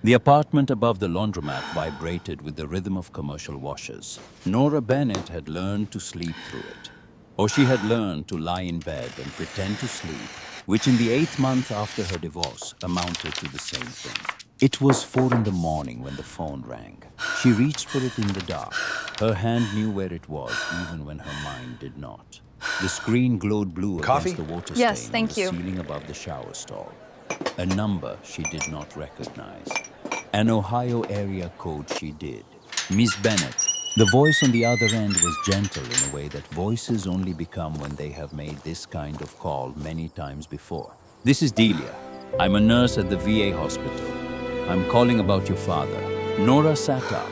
The apartment above the laundromat vibrated with the rhythm of commercial washers. Nora Bennett had learned to sleep through it. Or she had learned to lie in bed and pretend to sleep, which in the 8th month after her divorce amounted to the same thing. It was 4 in the morning when the phone rang. She reached for it in the dark. Her hand knew where it was, even when her mind did not. The screen glowed blue Coffee? against the water Yes, stain on thank the you. ceiling above the shower stall. A number she did not recognize. An Ohio area code she did. Miss Bennett. The voice on the other end was gentle in a way that voices only become when they have made this kind of call many times before. This is Delia. I'm a nurse at the VA hospital. I'm calling about your father. Nora sat up.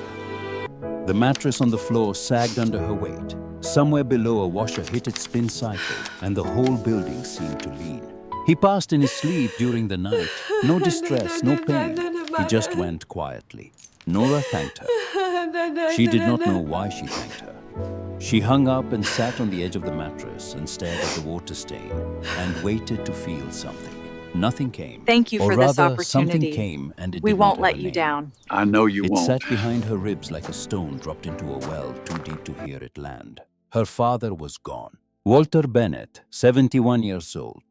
The mattress on the floor sagged under her weight. Somewhere below, a washer hit its spin cycle, and the whole building seemed to lean. He passed in his sleep during the night. No distress, no pain. He just went quietly. Nora thanked her. She did not know why she thanked her. She hung up and sat on the edge of the mattress and stared at the water stain and waited to feel something. Nothing came. Thank you Or for this rather, something opportunity. came and it We did not won't have let a you name. down. I know you It won't. sat behind her ribs like a stone dropped into a well too deep to hear it land. Her father was gone. Walter Bennett, 71 years old,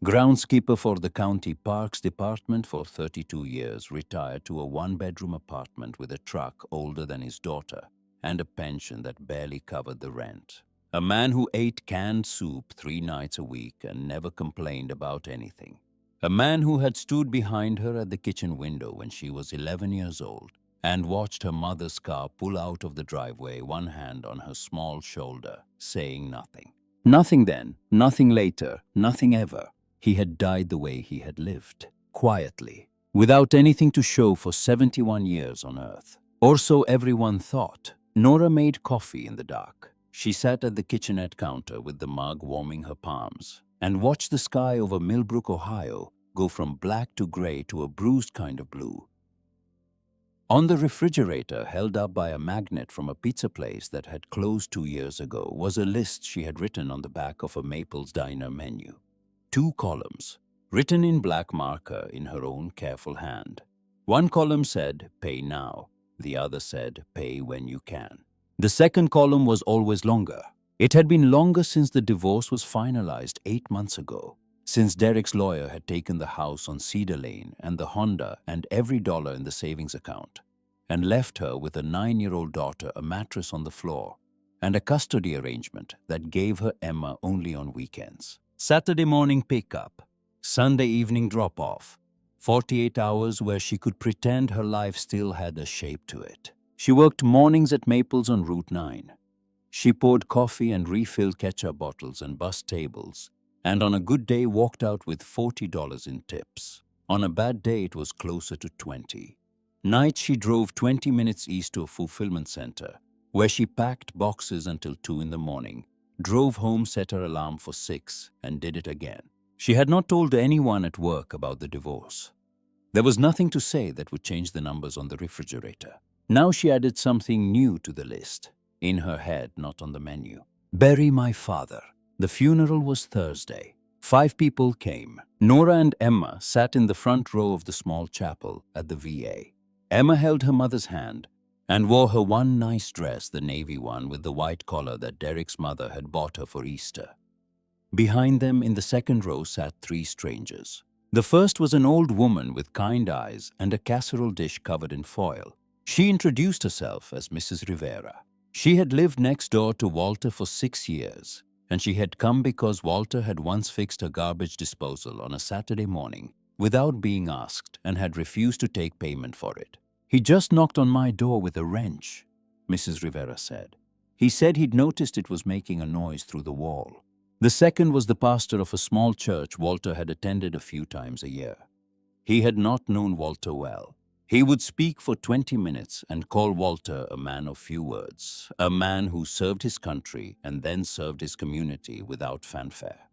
groundskeeper for the county parks department for 32 years, retired to a one-bedroom apartment with a truck older than his daughter and a pension that barely covered the rent. A man who ate canned soup 3 nights a week and never complained about anything. A man who had stood behind her at the kitchen window when she was 11 years old and watched her mother's car pull out of the driveway, one hand on her small shoulder, saying nothing. Nothing then, nothing later, nothing ever. He had died the way he had lived, quietly, without anything to show for 71 years on earth. Or so everyone thought. Nora made coffee in the dark. She sat at the kitchenette counter with the mug warming her palms and watched the sky over Millbrook, Ohio, go from black to gray to a bruised kind of blue. On the refrigerator, held up by a magnet from a pizza place that had closed 2 years ago, was a list she had written on the back of a Maples Diner menu. 2 columns, written in black marker in her own careful hand. One column said, "Pay now." The other said, "Pay when you can." The second column was always longer. It had been longer since the divorce was finalized 8 months ago, since Derek's lawyer had taken the house on Cedar Lane and the Honda and every dollar in the savings account, and left her with a 9-year-old daughter, a mattress on the floor, and a custody arrangement that gave her Emma only on weekends. Saturday morning pickup, Sunday evening drop-off, 48 hours where she could pretend her life still had a shape to it. She worked mornings at Maples on Route 9. She poured coffee and refilled ketchup bottles and bussed tables, and on a good day walked out with $40 in tips. On a bad day, it was closer to 20. Nights she drove 20 minutes east to a fulfillment center, where she packed boxes until 2 in the morning, drove home, set her alarm for 6, and did it again. She had not told anyone at work about the divorce. There was nothing to say that would change the numbers on the refrigerator. Now she added something new to the list, in her head, not on the menu. Bury my father. The funeral was Thursday. 5 people came. Nora and Emma sat in the front row of the small chapel at the VA. Emma held her mother's hand and wore her one nice dress, the navy one with the white collar that Derek's mother had bought her for Easter. Behind them in the second row sat 3 strangers. The first was an old woman with kind eyes and a casserole dish covered in foil. She introduced herself as Mrs. Rivera. She had lived next door to Walter for 6 years, and she had come because Walter had once fixed her garbage disposal on a Saturday morning without being asked and had refused to take payment for it. "He just knocked on my door with a wrench," Mrs. Rivera said. "He said he'd noticed it was making a noise through the wall." The second was the pastor of a small church Walter had attended a few times a year. He had not known Walter well. He would speak for 20 minutes and call Walter a man of few words, a man who served his country and then served his community without fanfare.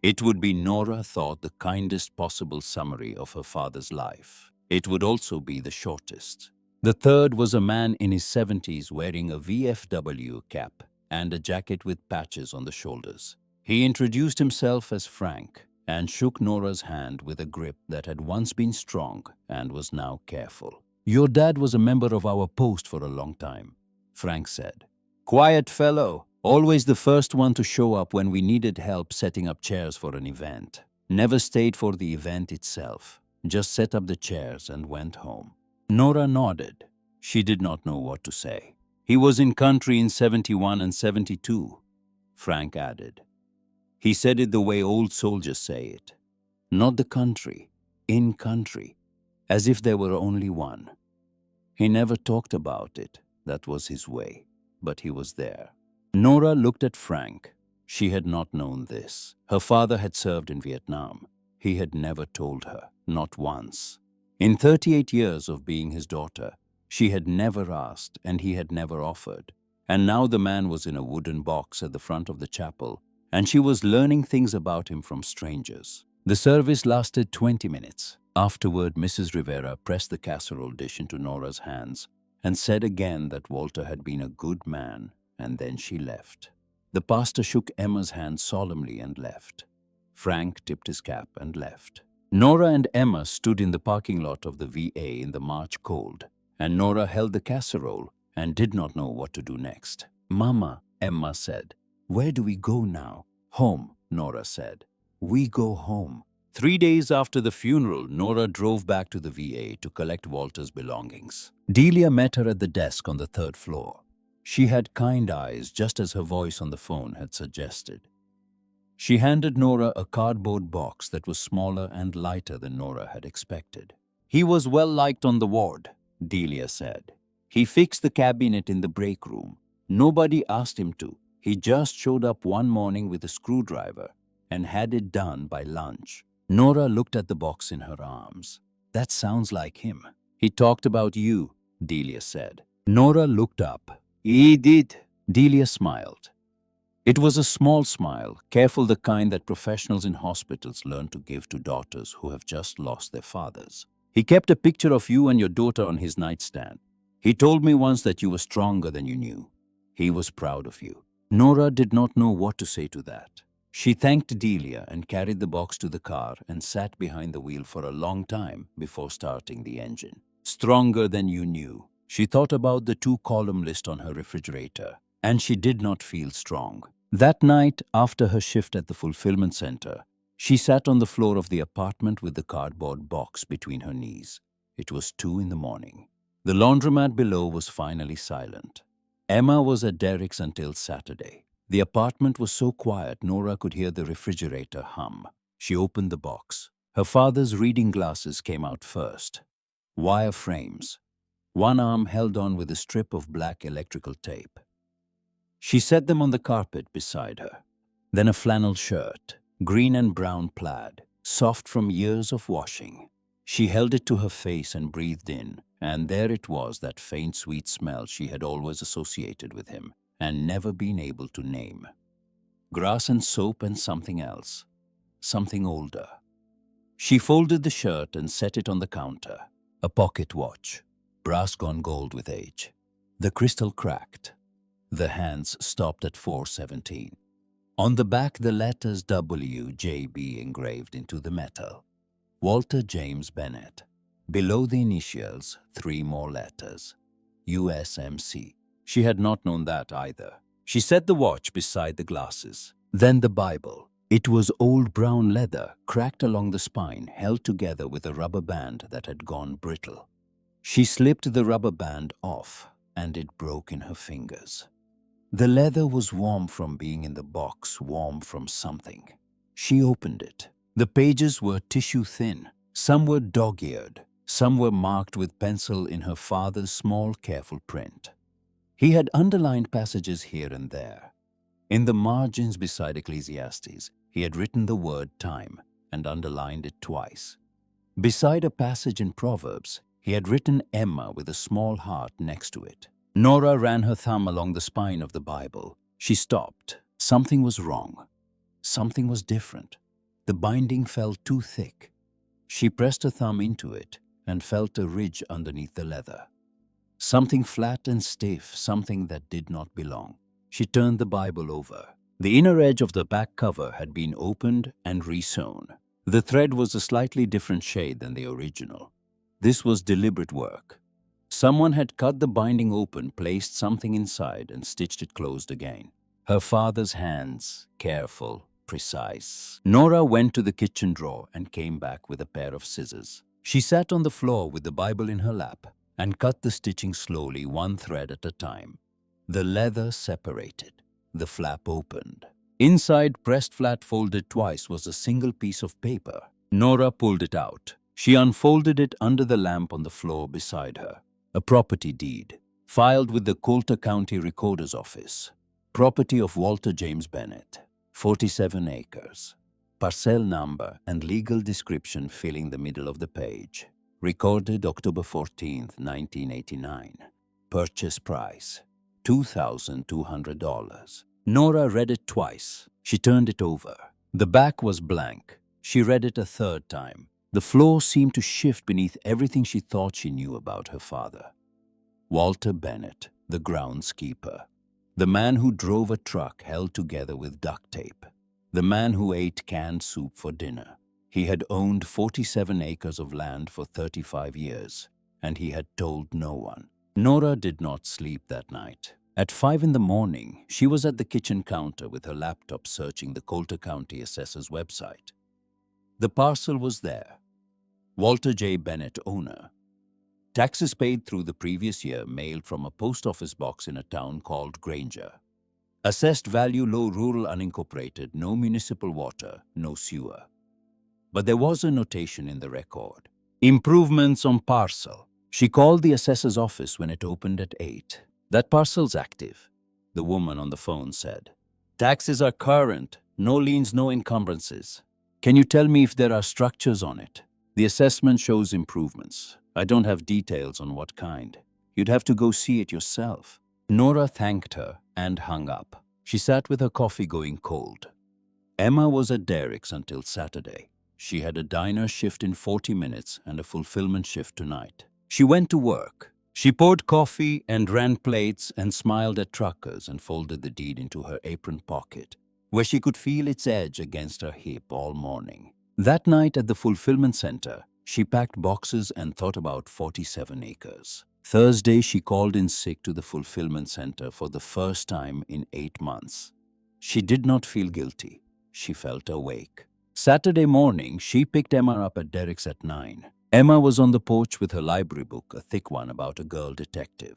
It would be, Nora thought, the kindest possible summary of her father's life. It would also be the shortest. The third was a man in his 70s wearing a VFW cap and a jacket with patches on the shoulders. He introduced himself as Frank and shook Nora's hand with a grip that had once been strong and was now careful. Your dad was a member of our post for a long time, Frank said. Quiet fellow, always the first one to show up when we needed help setting up chairs for an event. Never stayed for the event itself, just set up the chairs and went home. Nora nodded. She did not know what to say. He was in country in 71 and 72, Frank added. He said it the way old soldiers say it. Not the country, in country, as if there were only one. He never talked about it, that was his way, but he was there. Nora looked at Frank. She had not known this. Her father had served in Vietnam. He had never told her, not once. In 38 years of being his daughter, she had never asked and he had never offered. And now the man was in a wooden box at the front of the chapel, and she was learning things about him from strangers. The service lasted 20 minutes. Afterward, Mrs. Rivera pressed the casserole dish into Nora's hands and said again that Walter had been a good man, and then she left. The pastor shook Emma's hand solemnly and left. Frank tipped his cap and left. Nora and Emma stood in the parking lot of the VA in the March cold, and Nora held the casserole and did not know what to do next. Mama, Emma said. Where do we go now? Home, Nora said. We go home. 3 days after the funeral, Nora drove back to the VA to collect Walter's belongings. Delia met her at the desk on the 3rd floor. She had kind eyes, just as her voice on the phone had suggested. She handed Nora a cardboard box that was smaller and lighter than Nora had expected. He was well liked on the ward, Delia said. He fixed the cabinet in the break room. Nobody asked him to. He just showed up one morning with a screwdriver and had it done by lunch. Nora looked at the box in her arms. That sounds like him. He talked about you, Delia said. Nora looked up. He did. Delia smiled. It was a small smile, careful, the kind that professionals in hospitals learn to give to daughters who have just lost their fathers. He kept a picture of you and your daughter on his nightstand. He told me once that you were stronger than you knew. He was proud of you. Nora did not know what to say to that. She thanked Delia and carried the box to the car and sat behind the wheel for a long time before starting the engine. Stronger than you knew. She thought about the 2-column list on her refrigerator, and she did not feel strong. That night, after her shift at the fulfillment center, she sat on the floor of the apartment with the cardboard box between her knees. It was 2 in the morning. The laundromat below was finally silent. Emma was at Derek's until Saturday. The apartment was so quiet Nora could hear the refrigerator hum. She opened the box. Her father's reading glasses came out first. Wire frames. One arm held on with a strip of black electrical tape. She set them on the carpet beside her. Then a flannel shirt, green and brown plaid, soft from years of washing. She held it to her face and breathed in, and there it was, that faint sweet smell she had always associated with him and never been able to name. Grass and soap and something else. Something older. She folded the shirt and set it on the counter. A pocket watch. Brass gone gold with age. The crystal cracked. The hands stopped at 4:17. On the back, the letters WJB engraved into the metal. Walter James Bennett. Below the initials, 3 more letters. USMC. She had not known that either. She set the watch beside the glasses. Then the Bible. It was old brown leather, cracked along the spine, held together with a rubber band that had gone brittle. She slipped the rubber band off, and it broke in her fingers. The leather was warm from being in the box, warm from something. She opened it. The pages were tissue thin. Some were dog-eared. Some were marked with pencil in her father's small, careful print. He had underlined passages here and there. In the margins beside Ecclesiastes, he had written the word time and underlined it twice. Beside a passage in Proverbs, he had written Emma with a small heart next to it. Nora ran her thumb along the spine of the Bible. She stopped. Something was wrong. Something was different. The binding felt too thick. She pressed her thumb into it and felt a ridge underneath the leather. Something flat and stiff, something that did not belong. She turned the Bible over. The inner edge of the back cover had been opened and resewn. The thread was a slightly different shade than the original. This was deliberate work. Someone had cut the binding open, placed something inside, and stitched it closed again. Her father's hands, careful, precise. Nora went to the kitchen drawer and came back with a pair of scissors. She sat on the floor with the Bible in her lap and cut the stitching slowly, one thread at a time. The leather separated. The flap opened. Inside, pressed flat, folded twice, was a single piece of paper. Nora pulled it out. She unfolded it under the lamp on the floor beside her. A property deed, filed with the Coulter County Recorder's Office. Property of Walter James Bennett, 47 acres. Parcel number and legal description filling the middle of the page. Recorded October 14th, 1989. Purchase price, $2,200. Nora read it twice. She turned it over. The back was blank. She read it a third time. The floor seemed to shift beneath everything she thought she knew about her father. Walter Bennett, the groundskeeper. The man who drove a truck held together with duct tape. The man who ate canned soup for dinner. He had owned 47 acres of land for 35 years, and he had told no one. Nora did not sleep that night. At 5 in the morning, she was at the kitchen counter with her laptop searching the Coulter County Assessor's website. The parcel was there. Walter J. Bennett, owner. Taxes paid through the previous year, mailed from a post office box in a town called Granger. Assessed value low, rural, unincorporated, no municipal water, no sewer. But there was a notation in the record. Improvements on parcel. She called the assessor's office when it opened at 8. That parcel's active, the woman on the phone said. Taxes are current, no liens, no encumbrances. Can you tell me if there are structures on it? The assessment shows improvements. I don't have details on what kind. You'd have to go see it yourself. Nora thanked her and hung up. She sat with her coffee going cold. Emma was at Derek's until Saturday. She had a diner shift in 40 minutes and a fulfillment shift tonight. She went to work. She poured coffee and ran plates and smiled at truckers and folded the deed into her apron pocket, where she could feel its edge against her hip all morning. That night at the fulfillment center, she packed boxes and thought about 47 acres. Thursday, she called in sick to the fulfillment center for the first time in 8 months. She did not feel guilty. She felt awake. Saturday morning, she picked Emma up at Derek's at 9. Emma was on the porch with her library book, a thick one about a girl detective.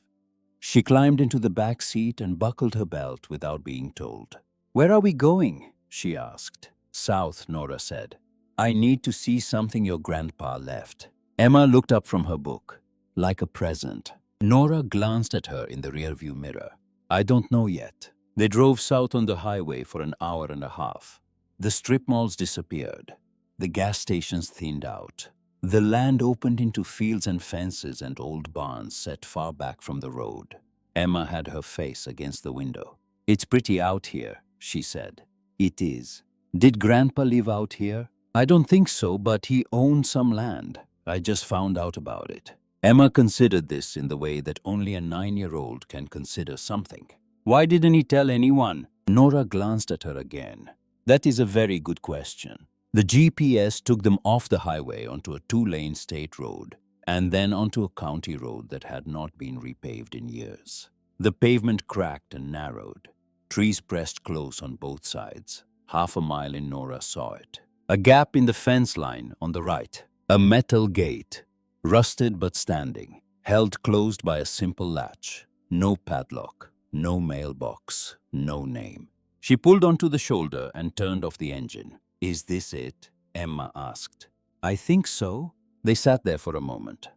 She climbed into the back seat and buckled her belt without being told. Where are we going? She asked. South, Nora said. I need to see something your grandpa left. Emma looked up from her book. Like a present. Nora glanced at her in the rearview mirror. I don't know yet. They drove south on the highway for an hour and a half. The strip malls disappeared. The gas stations thinned out. The land opened into fields and fences and old barns set far back from the road. Emma had her face against the window. It's pretty out here, she said. It is. Did Grandpa live out here? I don't think so, but he owned some land. I just found out about it. Emma considered this in the way that only a 9-year-old can consider something. Why didn't he tell anyone? Nora glanced at her again. That is a very good question. The GPS took them off the highway onto a 2-lane state road and then onto a county road that had not been repaved in years. The pavement cracked and narrowed. Trees pressed close on both sides. Half a mile in, Nora saw it. A gap in the fence line on the right. A metal gate, rusted but standing, held closed by a simple latch. No padlock, no mailbox, no name. She pulled onto the shoulder and turned off the engine. Is this it? Emma asked. I think so. They sat there for a moment.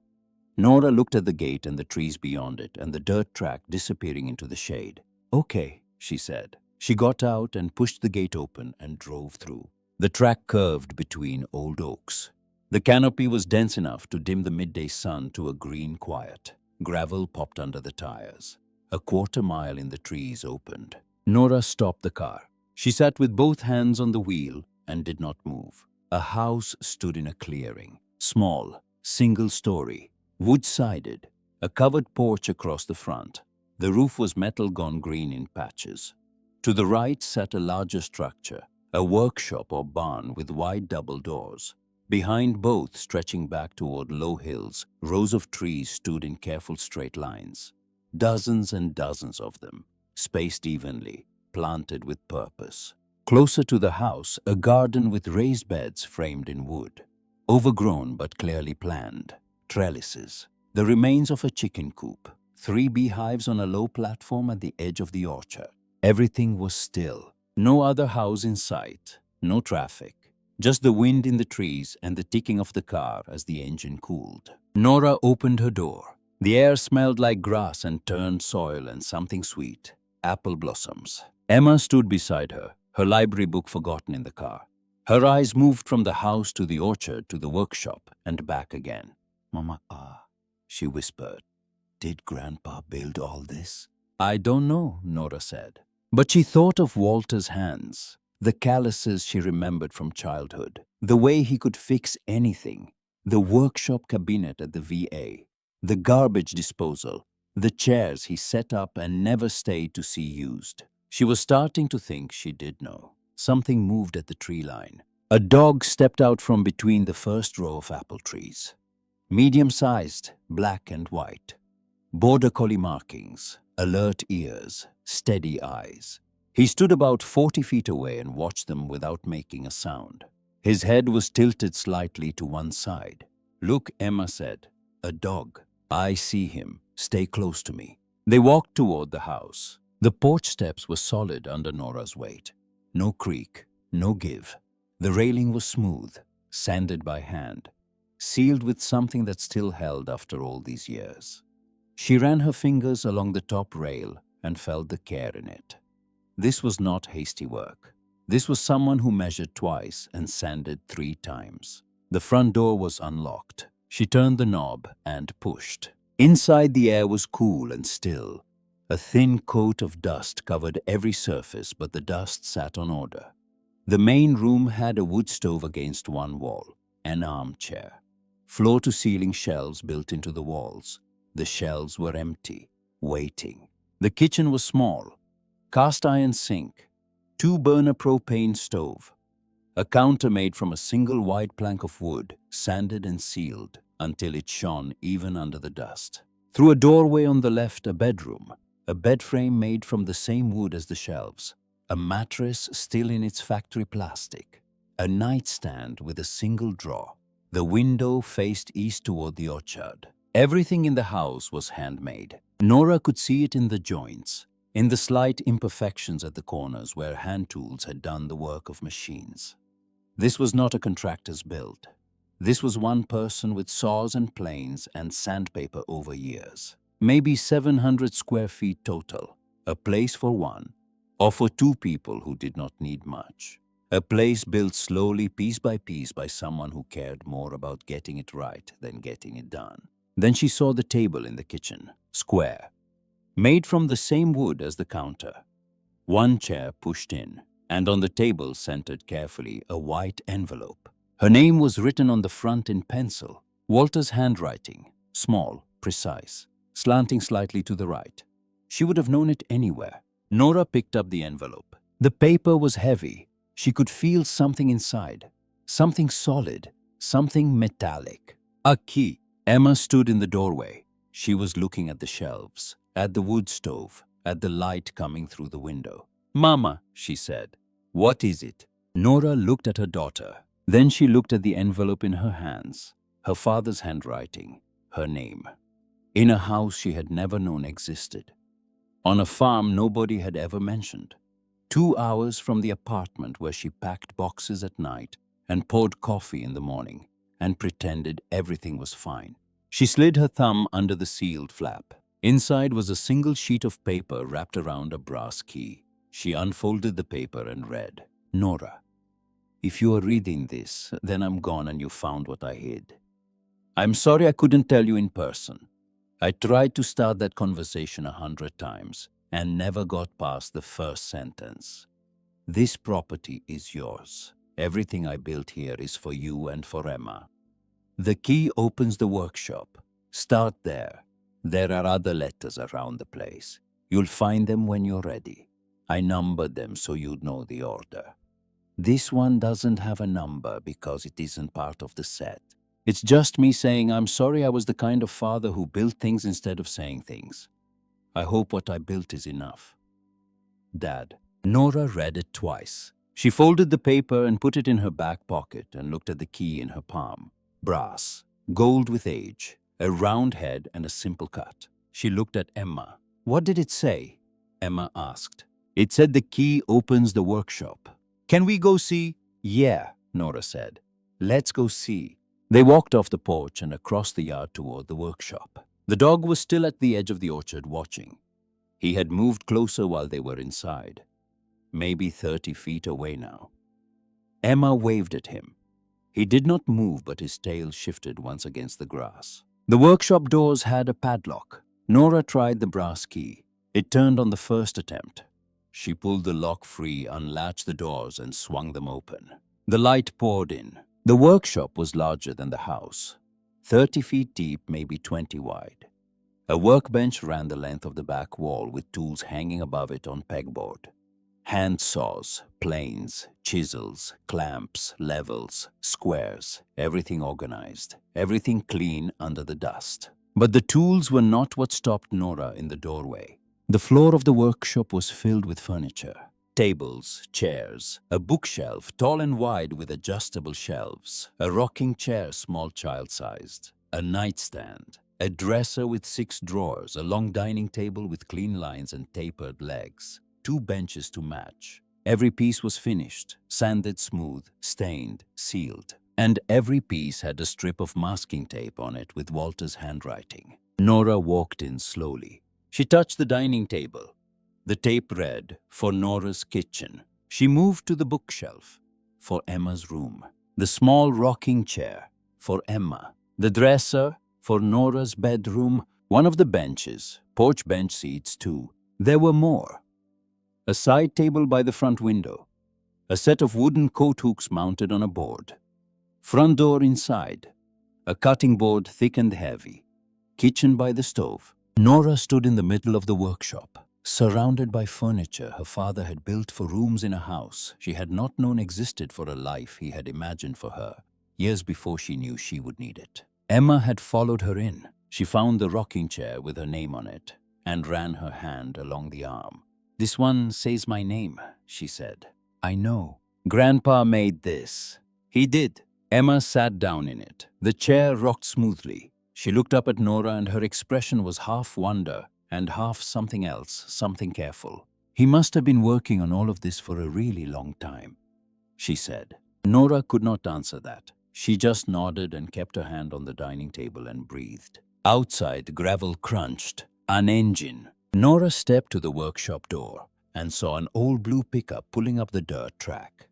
Nora looked at the gate and the trees beyond it and the dirt track disappearing into the shade. Okay, she said. She got out and pushed the gate open and drove through. The track curved between old oaks. The canopy was dense enough to dim the midday sun to a green quiet. Gravel popped under the tires. A quarter-mile in the trees opened. Nora stopped the car. She sat with both hands on the wheel and did not move. A house stood in a clearing. Small, single-story, wood-sided, a covered porch across the front. The roof was metal gone green in patches. To the right sat a larger structure, a workshop or barn with wide double doors. Behind both, stretching back toward low hills, rows of trees stood in careful straight lines. Dozens and dozens of them, spaced evenly, planted with purpose. Closer to the house, a garden with raised beds framed in wood. Overgrown but clearly planned. Trellises. The remains of a chicken coop. 3 beehives on a low platform at the edge of the orchard. Everything was still. No other house in sight. No traffic. Just the wind in the trees and the ticking of the car as the engine cooled. Nora opened her door. The air smelled like grass and turned soil and something sweet. Apple blossoms. Emma stood beside her library book forgotten in the car. Her eyes moved from the house to the orchard to the workshop and back again. Mama, she whispered. Did Grandpa build all this? I don't know, Nora said. But she thought of Walter's hands, the calluses she remembered from childhood, the way he could fix anything, the workshop cabinet at the VA, the garbage disposal, the chairs he set up and never stayed to see used. She was starting to think she did know. Something moved at the tree line. A dog stepped out from between the first row of apple trees. Medium-sized, black and white. Border collie markings, alert ears, steady eyes. He stood about 40 feet away and watched them without making a sound. His head was tilted slightly to one side. Look, Emma said. A dog. I see him. Stay close to me. They walked toward the house. The porch steps were solid under Nora's weight. No creak, no give. The railing was smooth, sanded by hand, sealed with something that still held after all these years. She ran her fingers along the top rail and felt the care in it. This was not hasty work. This was someone who measured twice and sanded 3 times. The front door was unlocked. She turned the knob and pushed. Inside, the air was cool and still. A thin coat of dust covered every surface, but the dust sat on order. The main room had a wood stove against one wall, an armchair. Floor-to-ceiling shelves built into the walls. The shelves were empty, waiting. The kitchen was small. Cast-iron sink, 2-burner propane stove. A counter made from a single wide plank of wood, sanded and sealed until it shone even under the dust. Through a doorway on the left, a bedroom. A bed frame made from the same wood as the shelves. A mattress still in its factory plastic. A nightstand with a single drawer. The window faced east toward the orchard. Everything in the house was handmade. Nora could see it in the joints, in the slight imperfections at the corners where hand tools had done the work of machines. This was not a contractor's build. This was one person with saws and planes and sandpaper over years. Maybe 700 square feet total. A place for one, or for 2 people who did not need much. A place built slowly, piece by someone who cared more about getting it right than getting it done. Then she saw the table in the kitchen, square, made from the same wood as the counter. One chair pushed in, and on the table, centered carefully, a white envelope. Her name was written on the front in pencil. Walter's handwriting, small, precise, slanting slightly to the right. She would have known it anywhere. Nora picked up the envelope. The paper was heavy. She could feel something inside. Something solid. Something metallic. A key. Emma stood in the doorway. She was looking at the shelves, at the wood stove, at the light coming through the window. Mama, she said. What is it? Nora looked at her daughter. Then she looked at the envelope in her hands. Her father's handwriting. Her name. In a house she had never known existed. On a farm nobody had ever mentioned. 2 hours from the apartment where she packed boxes at night and poured coffee in the morning and pretended everything was fine. She slid her thumb under the sealed flap. Inside was a single sheet of paper wrapped around a brass key. She unfolded the paper and read, Nora, if you are reading this, then I'm gone and you found what I hid. I'm sorry I couldn't tell you in person. I tried to start that conversation 100 times and never got past the first sentence. This property is yours. Everything I built here is for you and for Emma. The key opens the workshop. Start there. There are other letters around the place. You'll find them when you're ready. I numbered them so you'd know the order. This one doesn't have a number because it isn't part of the set. It's just me saying I'm sorry I was the kind of father who built things instead of saying things. I hope what I built is enough. Dad. Nora read it twice. She folded the paper and put it in her back pocket and looked at the key in her palm. Brass, gold with age, a round head and a simple cut. She looked at Emma. What did it say? Emma asked. It said the key opens the workshop. Can we go see? Yeah, Nora said. Let's go see. They walked off the porch and across the yard toward the workshop. The dog was still at the edge of the orchard watching. He had moved closer while they were inside. Maybe 30 feet away now. Emma waved at him. He did not move, but his tail shifted once against the grass. The workshop doors had a padlock. Nora tried the brass key. It turned on the first attempt. She pulled the lock free, unlatched the doors, and swung them open. The light poured in. The workshop was larger than the house. 30 feet deep, maybe 20 wide. A workbench ran the length of the back wall with tools hanging above it on pegboard. Hand saws, planes, chisels, clamps, levels, squares, everything organized, everything clean under the dust. But the tools were not what stopped Nora in the doorway. The floor of the workshop was filled with furniture. Tables, chairs, a bookshelf tall and wide with adjustable shelves, a rocking chair small child-sized, a nightstand, a dresser with 6 drawers, a long dining table with clean lines and tapered legs, 2 benches to match. Every piece was finished, sanded smooth, stained, sealed, and every piece had a strip of masking tape on it with Walter's handwriting. Nora walked in slowly. She touched the dining table. The tape read, "For Nora's kitchen." She moved to the bookshelf, "For Emma's room." The small rocking chair, "For Emma." The dresser, "For Nora's bedroom." One of the benches, porch bench seats too. There were more. A side table by the front window. A set of wooden coat hooks mounted on a board. Front door inside. A cutting board thick and heavy. Kitchen by the stove. Nora stood in the middle of the workshop, surrounded by furniture her father had built for rooms in a house she had not known existed for a life he had imagined for her, years before she knew she would need it. Emma had followed her in. She found the rocking chair with her name on it and ran her hand along the arm. "This one says my name," she said. "I know. Grandpa made this." "He did." Emma sat down in it. The chair rocked smoothly. She looked up at Nora and her expression was half wonder and half something else, something careful. "He must have been working on all of this for a really long time," she said. Nora could not answer that. She just nodded and kept her hand on the dining table and breathed. Outside, gravel crunched. An engine. Nora stepped to the workshop door and saw an old blue pickup pulling up the dirt track.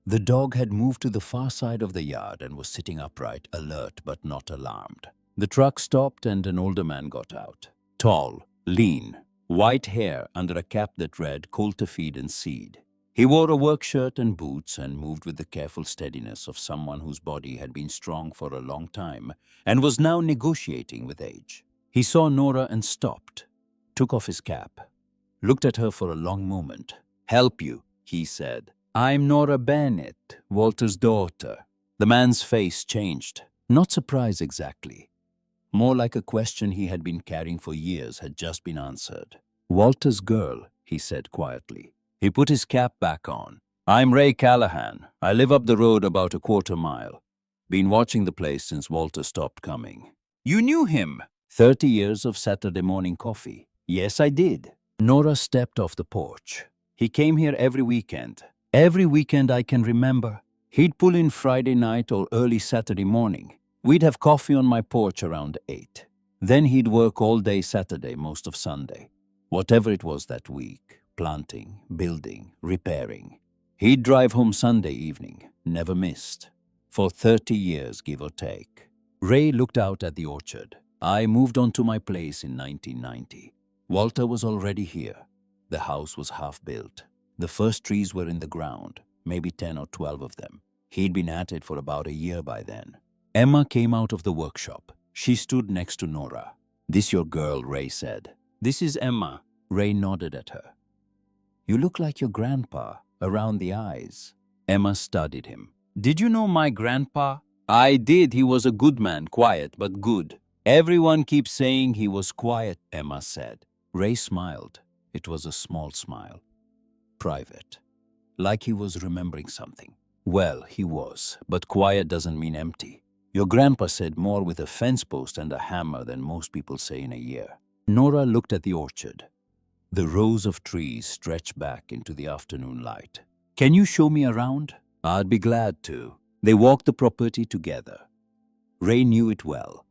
The dog had moved to the far side of the yard and was sitting upright, alert but not alarmed. The truck stopped and an older man got out. Tall, lean, white hair under a cap that read "Coulter Feed and Seed." He wore a work shirt and boots and moved with the careful steadiness of someone whose body had been strong for a long time and was now negotiating with age. He saw Nora and stopped, took off his cap, looked at her for a long moment. "Help you," he said. "I'm Nora Bennett, Walter's daughter." The man's face changed. Not surprise exactly. More like a question he had been carrying for years had just been answered. "Walter's girl," he said quietly. He put his cap back on. "I'm Ray Callahan. I live up the road about a quarter mile. Been watching the place since Walter stopped coming." "You knew him?" 30 years of Saturday morning coffee." "Yes, I did." Nora stepped off the porch. "He came here every weekend. Every weekend I can remember. He'd pull in Friday night or early Saturday morning. We'd have coffee on my porch around 8. Then he'd work all day Saturday, most of Sunday. Whatever it was that week, planting, building, repairing. He'd drive home Sunday evening, never missed. For 30 years, give or take." Ray looked out at the orchard. "I moved on to my place in 1990. Walter was already here. The house was half built. The first trees were in the ground, maybe 10 or 12 of them. He'd been at it for about a year by then." Emma came out of the workshop. She stood next to Nora. "This your girl," Ray said. "This is Emma." Ray nodded at her. "You look like your grandpa, around the eyes." Emma studied him. Did you know my grandpa? I did. He was a good man, quiet but good. Everyone keeps saying he was quiet, Emma said. Ray smiled. It was a small smile. Private. Like he was remembering something. Well, he was, but quiet doesn't mean empty. Your grandpa said more with a fence post and a hammer than most people say in a year. Nora looked at the orchard. The rows of trees stretched back into the afternoon light. Can you show me around? I'd be glad to. They walked the property together. Ray knew it well.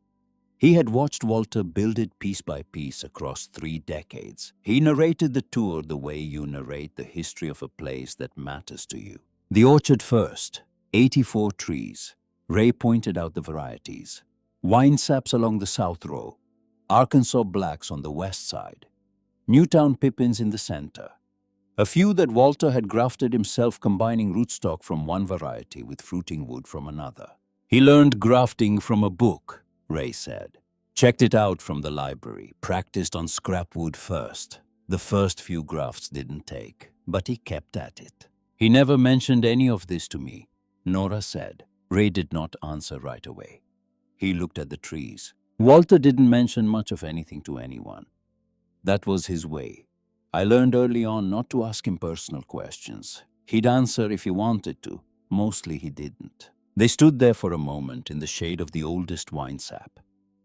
He had watched Walter build it piece by piece across 3 decades. He narrated the tour the way you narrate the history of a place that matters to you. The orchard first, 84 trees. Ray pointed out the varieties. Wine saps along the south row, Arkansas blacks on the west side, Newtown pippins in the center. A few that Walter had grafted himself, combining rootstock from one variety with fruiting wood from another. He learned grafting from a book, Ray said. Checked it out from the library, practiced on scrap wood first. The first few grafts didn't take, but he kept at it. He never mentioned any of this to me, Nora said. Ray did not answer right away. He looked at the trees. Walter didn't mention much of anything to anyone. That was his way. I learned early on not to ask him personal questions. He'd answer if he wanted to. Mostly he didn't. They stood there for a moment in the shade of the oldest wine sap.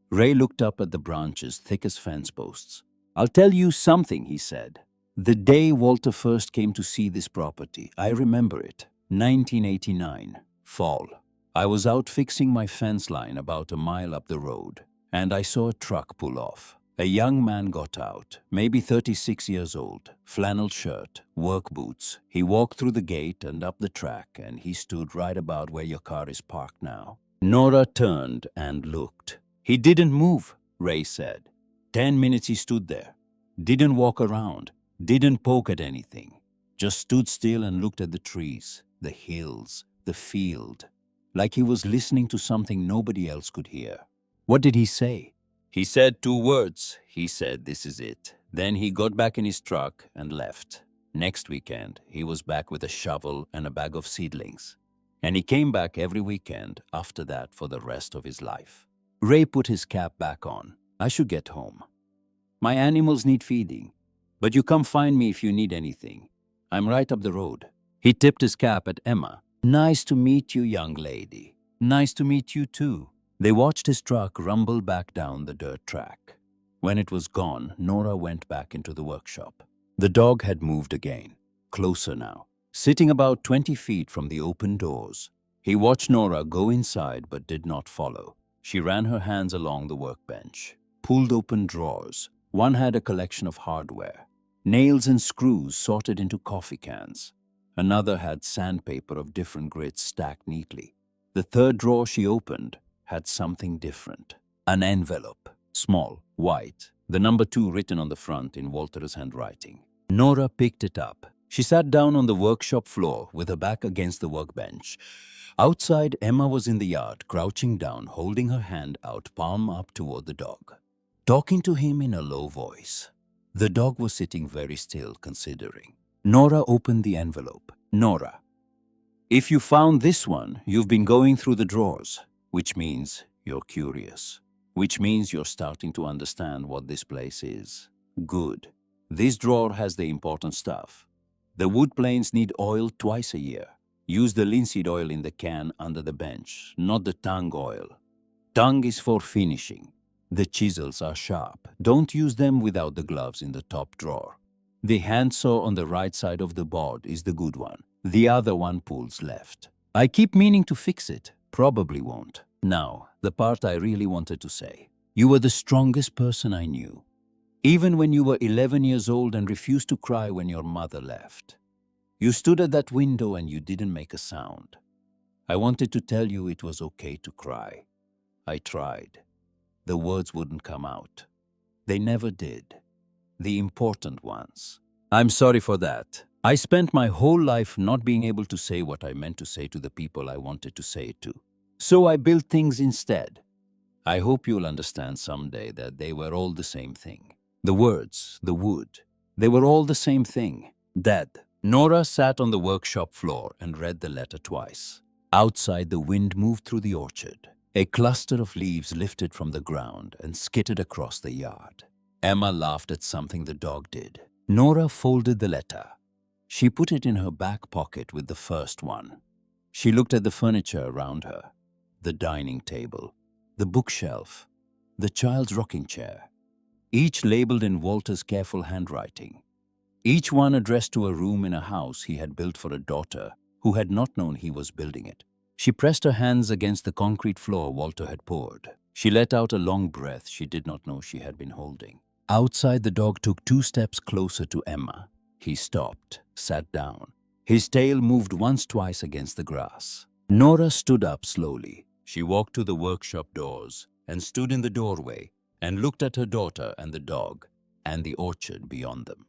Ray looked up at the branches thick as fence posts. I'll tell you something, he said. The day Walter first came to see this property, I remember it. 1989, fall. I was out fixing my fence line about a mile up the road, and I saw a truck pull off. A young man got out, maybe 36 years old, flannel shirt, work boots. He walked through the gate and up the track, and he stood right about where your car is parked now. Nora turned and looked. He didn't move, Ray said. 10 minutes he stood there. Didn't walk around, didn't poke at anything. Just stood still and looked at the trees, the hills, the field, like he was listening to something nobody else could hear. What did he say? He said 2 words. He said, "This is it." Then he got back in his truck and left. Next weekend, he was back with a shovel and a bag of seedlings. And he came back every weekend after that for the rest of his life. Ray put his cap back on. I should get home. My animals need feeding. But you come find me if you need anything. I'm right up the road. He tipped his cap at Emma. Nice to meet you, young lady. Nice to meet you too. They watched his truck rumble back down the dirt track. When it was gone, Nora went back into the workshop. The dog had moved again, closer now, sitting about 20 feet from the open doors. He watched Nora go inside but did not follow. She ran her hands along the workbench, pulled open drawers. One had a collection of hardware, nails and screws sorted into coffee cans. Another had sandpaper of different grades stacked neatly. The third drawer she opened had something different. An envelope, small, white, the number 2 written on the front in Walter's handwriting. Nora picked it up. She sat down on the workshop floor with her back against the workbench. Outside, Emma was in the yard, crouching down, holding her hand out, palm up toward the dog, talking to him in a low voice. The dog was sitting very still, considering. Nora opened the envelope. Nora, if you found this one, you've been going through the drawers. Which means you're curious. Which means you're starting to understand what this place is. Good. This drawer has the important stuff. The wood planes need oil twice a year. Use the linseed oil in the can under the bench, not the tung oil. Tung is for finishing. The chisels are sharp. Don't use them without the gloves in the top drawer. The handsaw on the right side of the board is the good one. The other one pulls left. I keep meaning to fix it. Probably won't. Now, the part I really wanted to say. You were the strongest person I knew. Even when you were 11 years old and refused to cry when your mother left. You stood at that window and you didn't make a sound. I wanted to tell you it was okay to cry. I tried. The words wouldn't come out. They never did. The important ones. I'm sorry for that. I spent my whole life not being able to say what I meant to say to the people I wanted to say it to. So I built things instead. I hope you'll understand someday that they were all the same thing. The words, the wood, they were all the same thing. Dad, Nora sat on the workshop floor and read the letter twice. Outside, the wind moved through the orchard. A cluster of leaves lifted from the ground and skittered across the yard. Emma laughed at something the dog did. Nora folded the letter. She put it in her back pocket with the first one. She looked at the furniture around her, the dining table, the bookshelf, the child's rocking chair, each labeled in Walter's careful handwriting. Each one addressed to a room in a house he had built for a daughter who had not known he was building it. She pressed her hands against the concrete floor Walter had poured. She let out a long breath she did not know she had been holding. Outside, the dog took 2 steps closer to Emma. He stopped, sat down. His tail moved once-twice against the grass. Nora stood up slowly. She walked to the workshop doors and stood in the doorway and looked at her daughter and the dog and the orchard beyond them.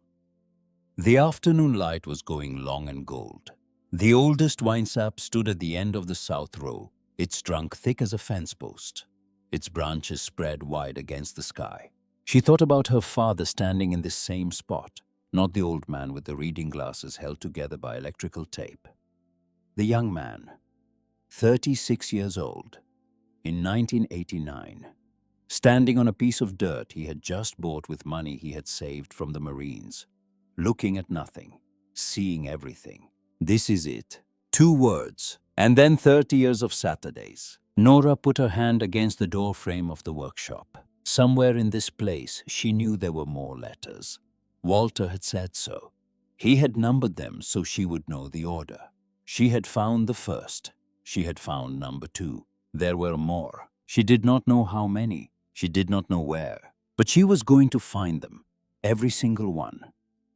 The afternoon light was going long and gold. The oldest winesap stood at the end of the south row, its trunk thick as a fence post, its branches spread wide against the sky. She thought about her father standing in this same spot, not the old man with the reading glasses held together by electrical tape. The young man, 36 years old, in 1989, standing on a piece of dirt he had just bought with money he had saved from the Marines, looking at nothing, seeing everything. This is it. 2 words. And then 30 years of Saturdays. Nora put her hand against the door frame of the workshop. Somewhere in this place, she knew there were more letters. Walter had said so. He had numbered them so she would know the order. She had found the first. She had found number 2. There were more. She did not know how many. She did not know where. But she was going to find them. Every single one.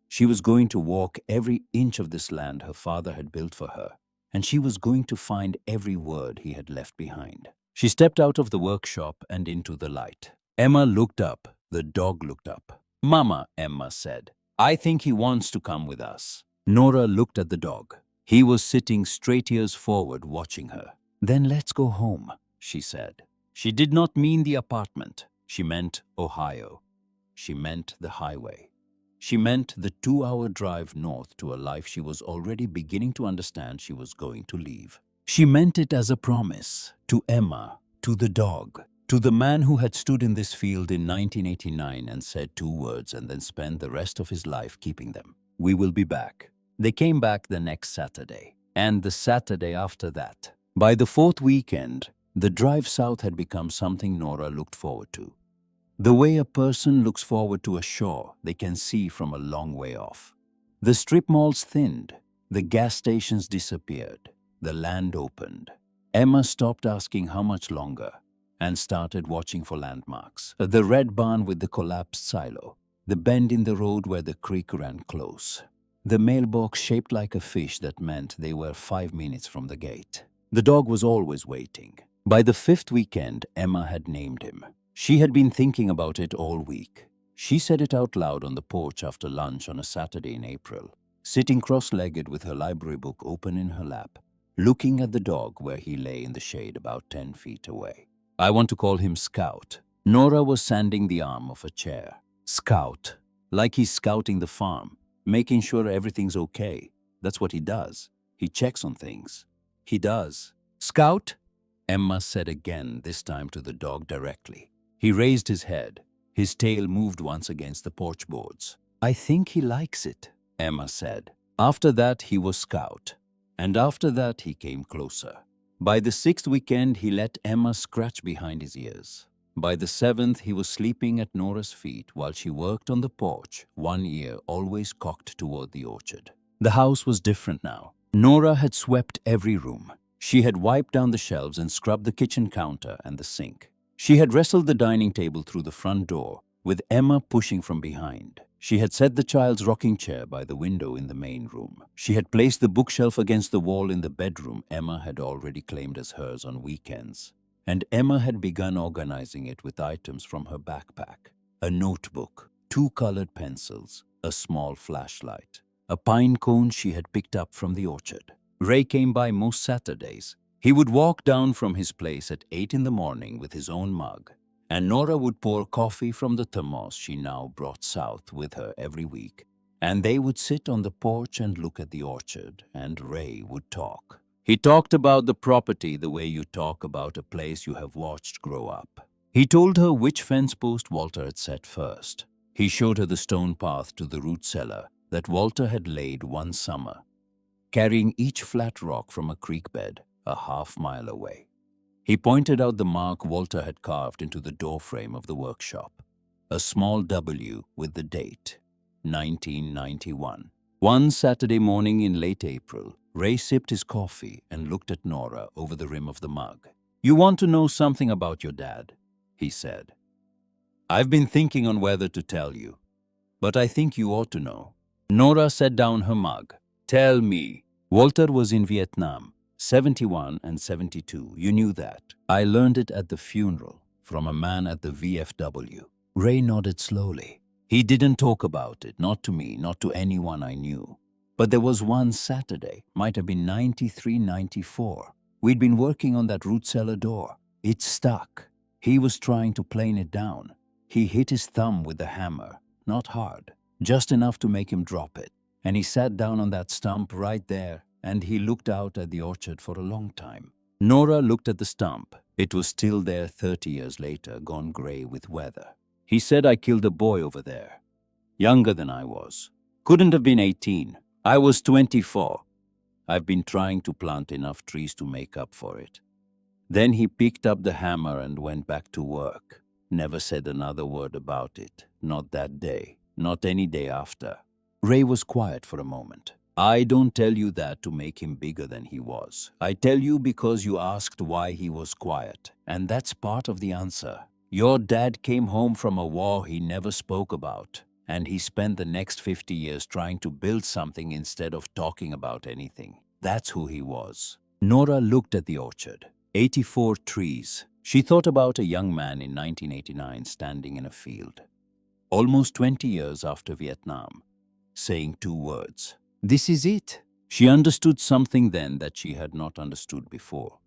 She was going to walk every inch of this land her father had built for her, and she was going to find every word he had left behind. She stepped out of the workshop and into the light. Emma looked up. The dog looked up. "Mama," Emma said, "I think he wants to come with us." Nora looked at the dog. He was sitting straight ears forward watching her. "Then let's go home," she said. She did not mean the apartment. She meant Ohio. She meant the highway. She meant the 2-hour drive north to a life she was already beginning to understand she was going to leave. She meant it as a promise to Emma, to the dog, to the man who had stood in this field in 1989 and said 2 words and then spent the rest of his life keeping them. "We will be back." They came back the next Saturday, and the Saturday after that. By the 4th weekend, the drive south had become something Nora looked forward to. The way a person looks forward to a shore they can see from a long way off. The strip malls thinned, the gas stations disappeared, the land opened. Emma stopped asking how much longer and started watching for landmarks. The red barn with the collapsed silo, the bend in the road where the creek ran close, the mailbox shaped like a fish that meant they were 5 minutes from the gate. The dog was always waiting. By the 5th weekend, Emma had named him. She had been thinking about it all week. She said it out loud on the porch after lunch on a Saturday in April, sitting cross-legged with her library book open in her lap, looking at the dog where he lay in the shade about 10 feet away. "I want to call him Scout." Nora was sanding the arm of a chair. "Scout. Like he's scouting the farm, making sure everything's okay. That's what he does. He checks on things. He does." "Scout?" Emma said again, this time to the dog directly. He raised his head. His tail moved once against the porch boards. "I think he likes it," Emma said. After that, he was Scout. And after that, he came closer. By the 6th weekend, he let Emma scratch behind his ears. By the 7th, he was sleeping at Nora's feet while she worked on the porch, one ear always cocked toward the orchard. The house was different now. Nora had swept every room. She had wiped down the shelves and scrubbed the kitchen counter and the sink. She had wrestled the dining table through the front door, with Emma pushing from behind. She had set the child's rocking chair by the window in the main room. She had placed the bookshelf against the wall in the bedroom Emma had already claimed as hers on weekends. And Emma had begun organizing it with items from her backpack. A notebook, 2 colored pencils, a small flashlight, a pine cone she had picked up from the orchard. Ray came by most Saturdays. He would walk down from his place at 8 in the morning with his own mug, and Nora would pour coffee from the thermos she now brought south with her every week. And they would sit on the porch and look at the orchard, and Ray would talk. He talked about the property the way you talk about a place you have watched grow up. He told her which fence post Walter had set first. He showed her the stone path to the root cellar that Walter had laid one summer, carrying each flat rock from a creek bed a half-mile away. He pointed out the mark Walter had carved into the doorframe of the workshop, a small W with the date, 1991. One Saturday morning in late April, Ray sipped his coffee and looked at Nora over the rim of the mug. "You want to know something about your dad?" he said. "I've been thinking on whether to tell you, but I think you ought to know." Nora set down her mug. "Tell me." "Walter was in Vietnam, 71 and 72. You knew that. I learned it at the funeral from a man at the VFW." Ray nodded slowly. He didn't talk about it, not to me, not to anyone I knew. But there was one Saturday, might have been 93, 94. We'd been working on that root cellar door. It stuck. He was trying to plane it down. He hit his thumb with the hammer, not hard, just enough to make him drop it. And he sat down on that stump right there, and he looked out at the orchard for a long time. Nora looked at the stump. It was still there 30 years later, gone gray with weather. "He said I killed a boy over there, younger than I was. Couldn't have been 18. I was 24. I've been trying to plant enough trees to make up for it." Then he picked up the hammer and went back to work. Never said another word about it. Not that day. Not any day after. Ray was quiet for a moment. "I don't tell you that to make him bigger than he was. I tell you because you asked why he was quiet. And that's part of the answer. Your dad came home from a war he never spoke about, and he spent the next 50 years trying to build something instead of talking about anything. That's who he was." Nora looked at the orchard. 84 trees. She thought about a young man in 1989 standing in a field, almost 20 years after Vietnam, saying 2 words. "This is it." She understood something then that she had not understood before.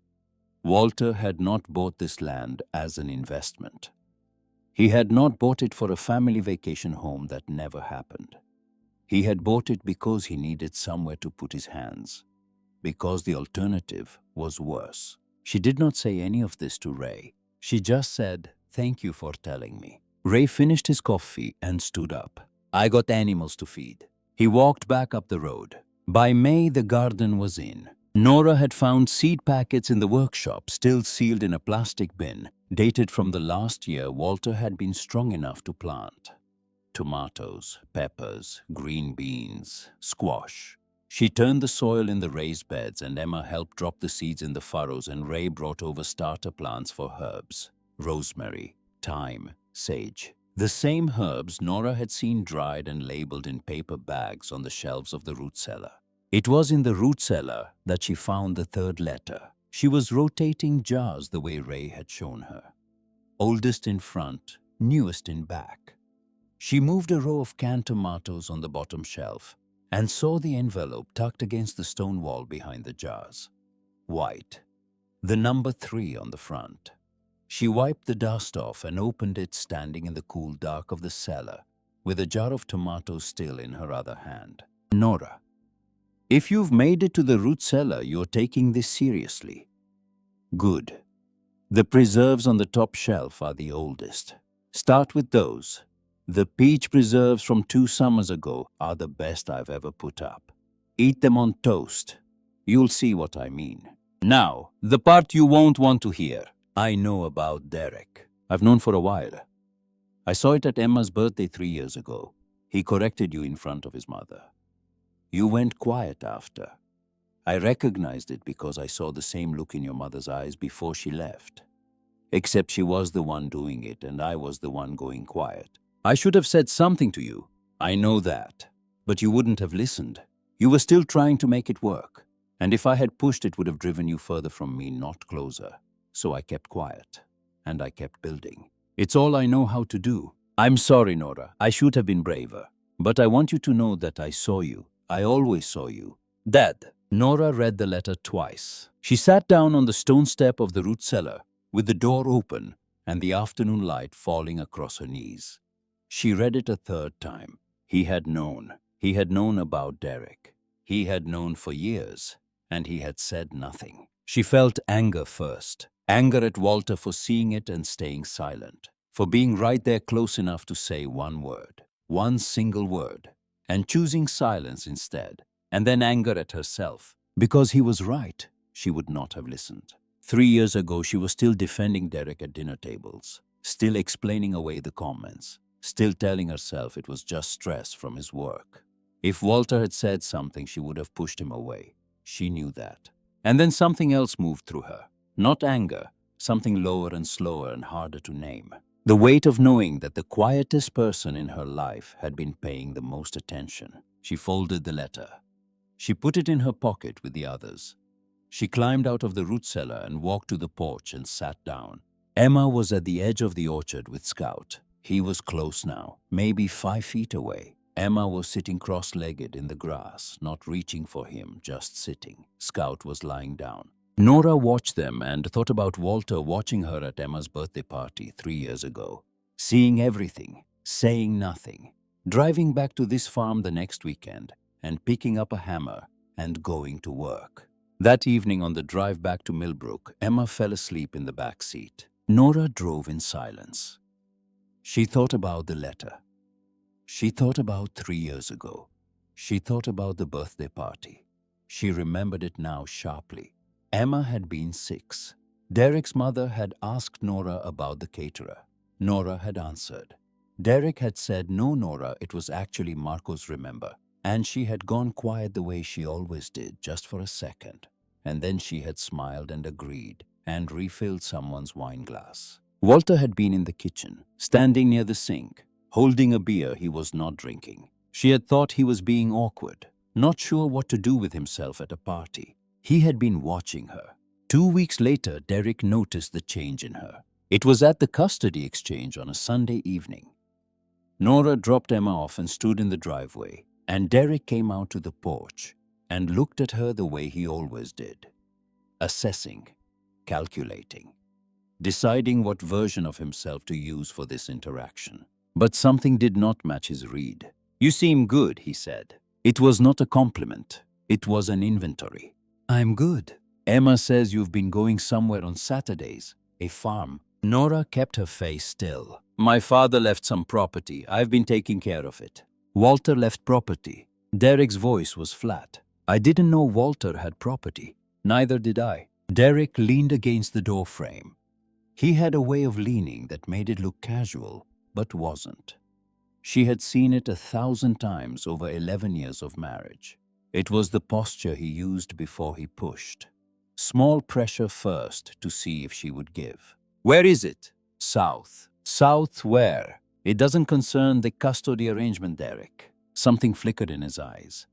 Walter had not bought this land as an investment. He had not bought it for a family vacation home that never happened. He had bought it because he needed somewhere to put his hands, because the alternative was worse. She did not say any of this to Ray. She just said, "Thank you for telling me." Ray finished his coffee and stood up. "I got animals to feed." He walked back up the road. By May, the garden was in. Nora had found seed packets in the workshop, still sealed in a plastic bin, dated from the last year Walter had been strong enough to plant. Tomatoes, peppers, green beans, squash. She turned the soil in the raised beds, and Emma helped drop the seeds in the furrows, and Ray brought over starter plants for herbs. Rosemary, thyme, sage. The same herbs Nora had seen dried and labeled in paper bags on the shelves of the root cellar. It was in the root cellar that she found the 3rd letter. She was rotating jars the way Ray had shown her. Oldest in front, newest in back. She moved a row of canned tomatoes on the bottom shelf and saw the envelope tucked against the stone wall behind the jars. White. The number 3 on the front. She wiped the dust off and opened it standing in the cool dark of the cellar with a jar of tomatoes still in her other hand. "Nora, if you've made it to the root cellar, you're taking this seriously. Good. The preserves on the top shelf are the oldest. Start with those. The peach preserves from 2 summers ago are the best I've ever put up. Eat them on toast. You'll see what I mean. Now, the part you won't want to hear. I know about Derek. I've known for a while. I saw it at Emma's birthday 3 years ago. He corrected you in front of his mother. You went quiet after. I recognized it because I saw the same look in your mother's eyes before she left. Except she was the one doing it and I was the one going quiet. I should have said something to you. I know that. But you wouldn't have listened. You were still trying to make it work. And if I had pushed, it would have driven you further from me, not closer. So I kept quiet. And I kept building. It's all I know how to do. I'm sorry, Nora. I should have been braver. But I want you to know that I saw you. I always saw you. Dad. Nora read the letter twice. She sat down on the stone step of the root cellar, with the door open and the afternoon light falling across her knees. She read it a 3rd time. He had known. He had known about Derek. He had known for years, and he had said nothing. She felt anger first. Anger at Walter for seeing it and staying silent, for being right there close enough to say one word, one single word, and choosing silence instead. And then anger at herself, because he was right. She would not have listened. 3 years ago, she was still defending Derek at dinner tables, still explaining away the comments, still telling herself it was just stress from his work. If Walter had said something, she would have pushed him away. She knew that. And then something else moved through her. Not anger, something lower and slower and harder to name. The weight of knowing that the quietest person in her life had been paying the most attention. She folded the letter. She put it in her pocket with the others. She climbed out of the root cellar and walked to the porch and sat down. Emma was at the edge of the orchard with Scout. He was close now, maybe 5 feet away. Emma was sitting cross-legged in the grass, not reaching for him, just sitting. Scout was lying down. Nora watched them and thought about Walter watching her at Emma's birthday party 3 years ago. Seeing everything, saying nothing. Driving back to this farm the next weekend and picking up a hammer and going to work. That evening on the drive back to Millbrook, Emma fell asleep in the back seat. Nora drove in silence. She thought about the letter. She thought about 3 years ago. She thought about the birthday party. She remembered it now sharply. Emma had been 6. Derek's mother had asked Nora about the caterer. Nora had answered. Derek had said, "No, Nora, it was actually Marcos, remember?" And she had gone quiet the way she always did, just for a second. And then she had smiled and agreed, and refilled someone's wine glass. Walter had been in the kitchen, standing near the sink, holding a beer he was not drinking. She had thought he was being awkward, not sure what to do with himself at a party. He had been watching her. 2 weeks later, Derek noticed the change in her. It was at the custody exchange on a Sunday evening. Nora dropped Emma off and stood in the driveway, and Derek came out to the porch and looked at her the way he always did. Assessing, calculating, deciding what version of himself to use for this interaction. But something did not match his read. "You seem good," he said. It was not a compliment. It was an inventory. "I'm good. Emma says you've been going somewhere on Saturdays. A farm." Nora kept her face still. "My father left some property. I've been taking care of it." "Walter left property." Derek's voice was flat. "I didn't know Walter had property." "Neither did I." Derek leaned against the door frame. He had a way of leaning that made it look casual, but wasn't. She had seen it 1,000 times over 11 years of marriage. It was the posture he used before he pushed. Small pressure first to see if she would give. "Where is it?" "South." "South where?" "It doesn't concern the custody arrangement, Derek." Something flickered in his eyes.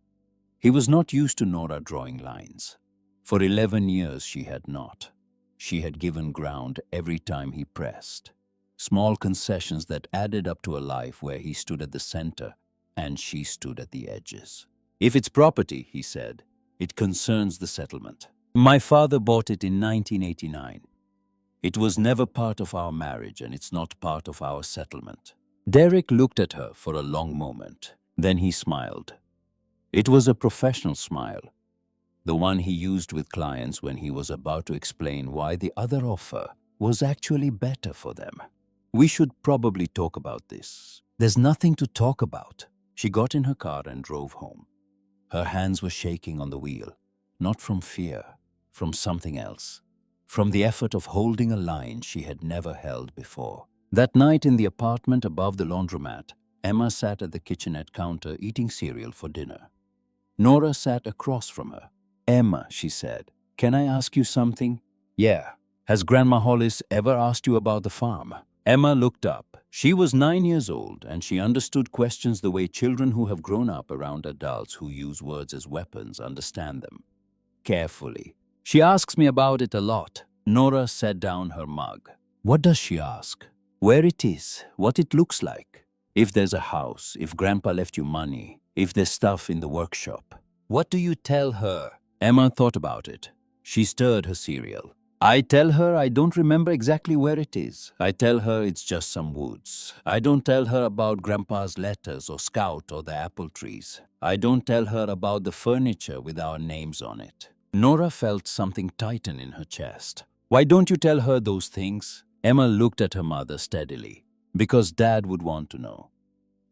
He was not used to Nora drawing lines. For 11 years she had not. She had given ground every time he pressed. Small concessions that added up to a life where he stood at the center and she stood at the edges. "If it's property," he said, "it concerns the settlement. My father bought it in 1989. It was never part of our marriage and it's not part of our settlement." Derek looked at her for a long moment. Then he smiled. It was a professional smile, the one he used with clients when he was about to explain why the other offer was actually better for them. "We should probably talk about this." "There's nothing to talk about." She got in her car and drove home. Her hands were shaking on the wheel, not from fear, from something else, from the effort of holding a line she had never held before. That night in the apartment above the laundromat, Emma sat at the kitchenette counter eating cereal for dinner. Nora sat across from her. "Emma," she said, "can I ask you something?" "Yeah." "Has Grandma Hollis ever asked you about the farm?" Emma looked up. She was 9 years old, and she understood questions the way children who have grown up around adults who use words as weapons understand them. Carefully. "She asks me about it a lot." Nora set down her mug. "What does she ask?" "Where it is, what it looks like. If there's a house, if Grandpa left you money, if there's stuff in the workshop." "What do you tell her?" Emma thought about it. She stirred her cereal. I tell her I don't remember exactly where it is. I tell her it's just some woods. I don't tell her about Grandpa's letters or Scout or the apple trees. I don't tell her about the furniture with our names on it. Nora felt something tighten in her chest. Why don't you tell her those things? Emma looked at her mother steadily. Because Dad would want to know.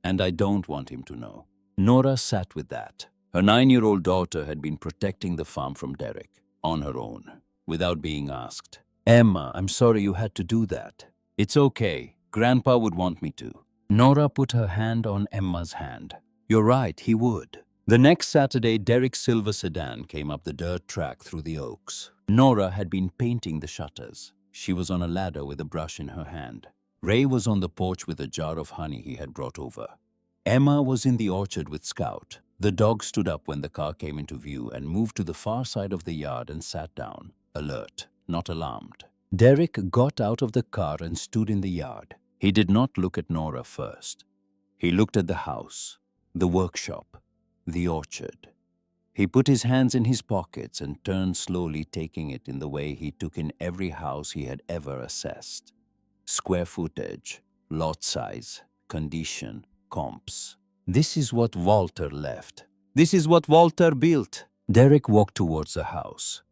And I don't want him to know. Nora sat with that. Her 9-year-old daughter had been protecting the farm from Derek, on her own, without being asked. Emma, I'm sorry you had to do that. It's okay. Grandpa would want me to. Nora put her hand on Emma's hand. You're right, he would. The next Saturday, Derek's silver sedan came up the dirt track through the oaks. Nora had been painting the shutters. She was on a ladder with a brush in her hand. Ray was on the porch with a jar of honey he had brought over. Emma was in the orchard with Scout. The dog stood up when the car came into view and moved to the far side of the yard and sat down, alert, not alarmed. Derek got out of the car and stood in the yard. He did not look at Nora first. He looked at the house, the workshop, the orchard. He put his hands in his pockets and turned slowly, taking it in the way he took in every house he had ever assessed. Square footage, lot size, condition, comps. This is what Walter left. This is what Walter built. Derek walked towards the house.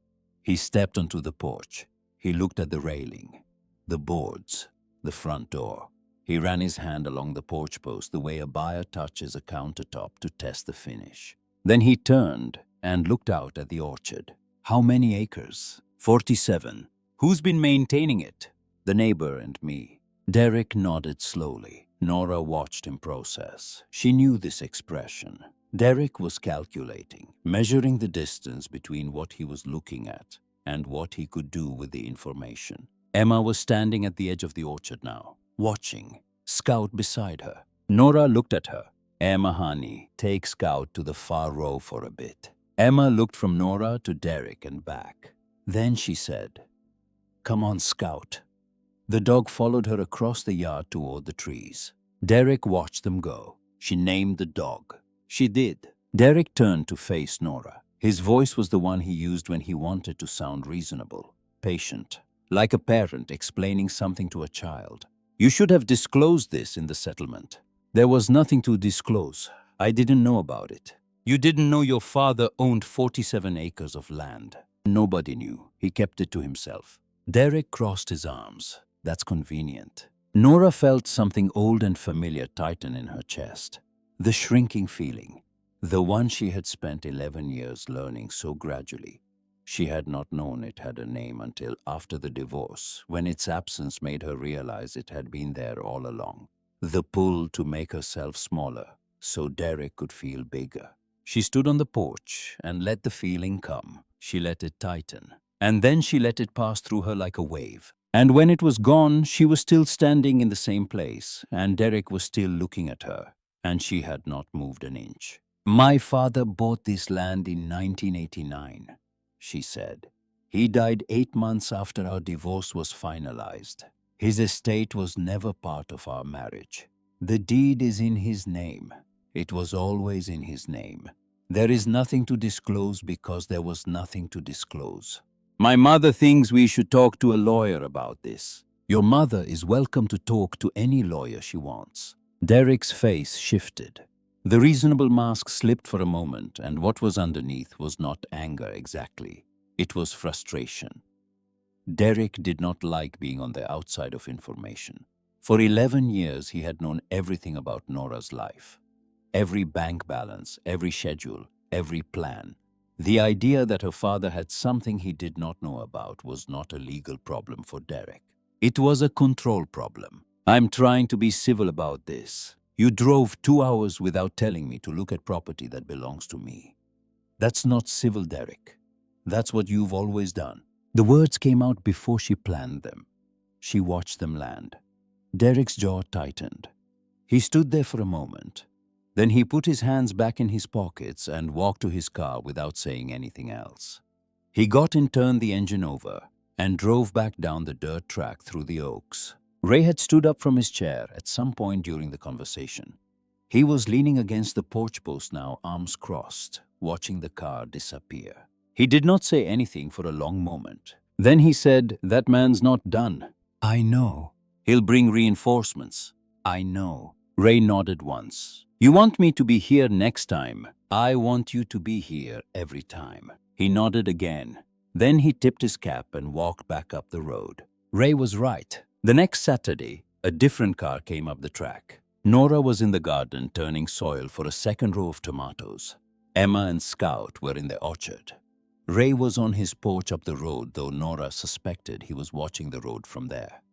He stepped onto the porch. He looked at the railing, the boards, the front door. He ran his hand along the porch post the way a buyer touches a countertop to test the finish. Then he turned and looked out at the orchard. How many acres? 47. Who's been maintaining it? The neighbor and me. Derek nodded slowly. Nora watched him process. She knew this expression. Derek was calculating, measuring the distance between what he was looking at and what he could do with the information. Emma was standing at the edge of the orchard now, watching, Scout beside her. Nora looked at her. Emma, honey, take Scout to the far row for a bit. Emma looked from Nora to Derek and back. Then she said, Come on, Scout. The dog followed her across the yard toward the trees. Derek watched them go. She named the dog. She did. Derek turned to face Nora. His voice was the one he used when he wanted to sound reasonable, patient, like a parent explaining something to a child. You should have disclosed this in the settlement. There was nothing to disclose. I didn't know about it. You didn't know your father owned 47 acres of land. Nobody knew. He kept it to himself. Derek crossed his arms. That's convenient. Nora felt something old and familiar tighten in her chest. The shrinking feeling. The one she had spent 11 years learning so gradually. She had not known it had a name until after the divorce, when its absence made her realize it had been there all along. The pull to make herself smaller, so Derek could feel bigger. She stood on the porch and let the feeling come. She let it tighten. And then she let it pass through her like a wave. And when it was gone, she was still standing in the same place, and Derek was still looking at her, and she had not moved an inch. My father bought this land in 1989, she said. He died 8 months after our divorce was finalized. His estate was never part of our marriage. The deed is in his name. It was always in his name. There is nothing to disclose because there was nothing to disclose. My mother thinks we should talk to a lawyer about this. Your mother is welcome to talk to any lawyer she wants. Derek's face shifted. The reasonable mask slipped for a moment, and what was underneath was not anger exactly. It was frustration. Derek did not like being on the outside of information. For 11 years, he had known everything about Nora's life. Every bank balance, every schedule, every plan. The idea that her father had something he did not know about was not a legal problem for Derek. It was a control problem. I'm trying to be civil about this. You drove 2 hours without telling me to look at property that belongs to me. That's not civil, Derek. That's what you've always done. The words came out before she planned them. She watched them land. Derek's jaw tightened. He stood there for a moment. Then he put his hands back in his pockets and walked to his car without saying anything else. He got in, turned the engine over, and drove back down the dirt track through the oaks. Ray had stood up from his chair at some point during the conversation. He was leaning against the porch post now, arms crossed, watching the car disappear. He did not say anything for a long moment. Then he said, "That man's not done." "I know." "He'll bring reinforcements." "I know." Ray nodded once. "You want me to be here next time?" "I want you to be here every time." He nodded again. Then he tipped his cap and walked back up the road. Ray was right. The next Saturday, a different car came up the track. Nora was in the garden turning soil for a second row of tomatoes. Emma and Scout were in the orchard. Ray was on his porch up the road, though Nora suspected he was watching the road from there.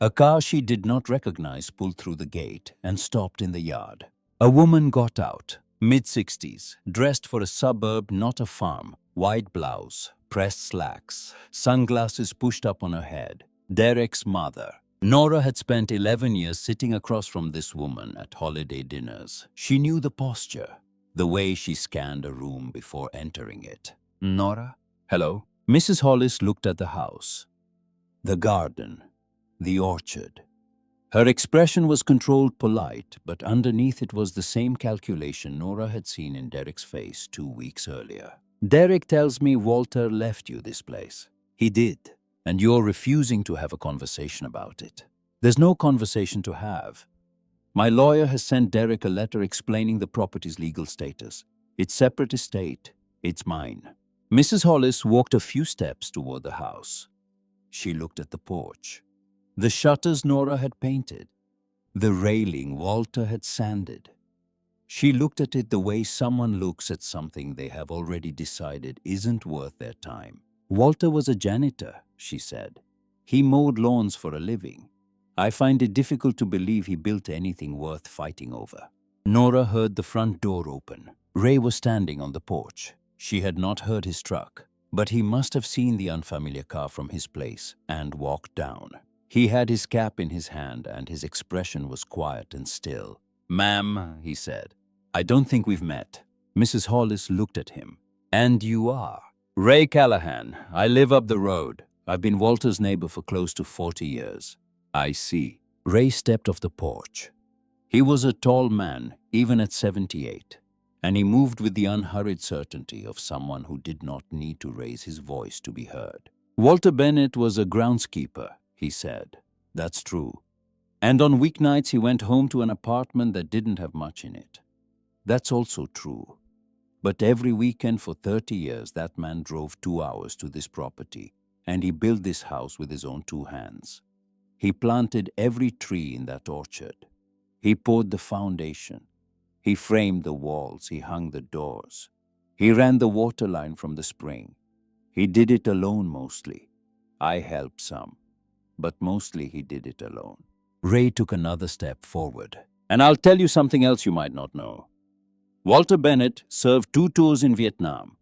A car she did not recognize pulled through the gate and stopped in the yard. A woman got out, mid-60s, dressed for a suburb, not a farm, white blouse, pressed slacks, sunglasses pushed up on her head. Derek's mother. Nora had spent 11 years sitting across from this woman at holiday dinners. She knew the posture, the way she scanned a room before entering it. "Nora?" "Hello?" Mrs. Hollis looked at the house, the garden, the orchard. Her expression was controlled, polite, but underneath it was the same calculation Nora had seen in Derek's face 2 weeks earlier. "Derek tells me Walter left you this place." "He did, and you're refusing to have a conversation about it." "There's no conversation to have. My lawyer has sent Derek a letter explaining the property's legal status. It's separate estate. It's mine." Mrs. Hollis walked a few steps toward the house. She looked at the porch. The shutters Nora had painted. The railing Walter had sanded. She looked at it the way someone looks at something they have already decided isn't worth their time. "Walter was a janitor," she said. "He mowed lawns for a living. I find it difficult to believe he built anything worth fighting over." Nora heard the front door open. Ray was standing on the porch. She had not heard his truck, but he must have seen the unfamiliar car from his place and walked down. He had his cap in his hand and his expression was quiet and still. "Ma'am," he said, "I don't think we've met." Mrs. Hollis looked at him. "And you are?" "Ray Callahan. I live up the road. I've been Walter's neighbor for close to 40 years. "I see." Ray stepped off the porch. He was a tall man, even at 78, and he moved with the unhurried certainty of someone who did not need to raise his voice to be heard. "Walter Bennett was a groundskeeper," he said. "That's true. And on weeknights he went home to an apartment that didn't have much in it. That's also true. But every weekend for 30 years that man drove 2 hours to this property, and he built this house with his own 2 hands. He planted every tree in that orchard. He poured the foundation. He framed the walls. He hung the doors. He ran the water line from the spring. He did it alone mostly. I helped some, but mostly he did it alone." Ray took another step forward. "And I'll tell you something else you might not know. Walter Bennett served 2 tours in Vietnam.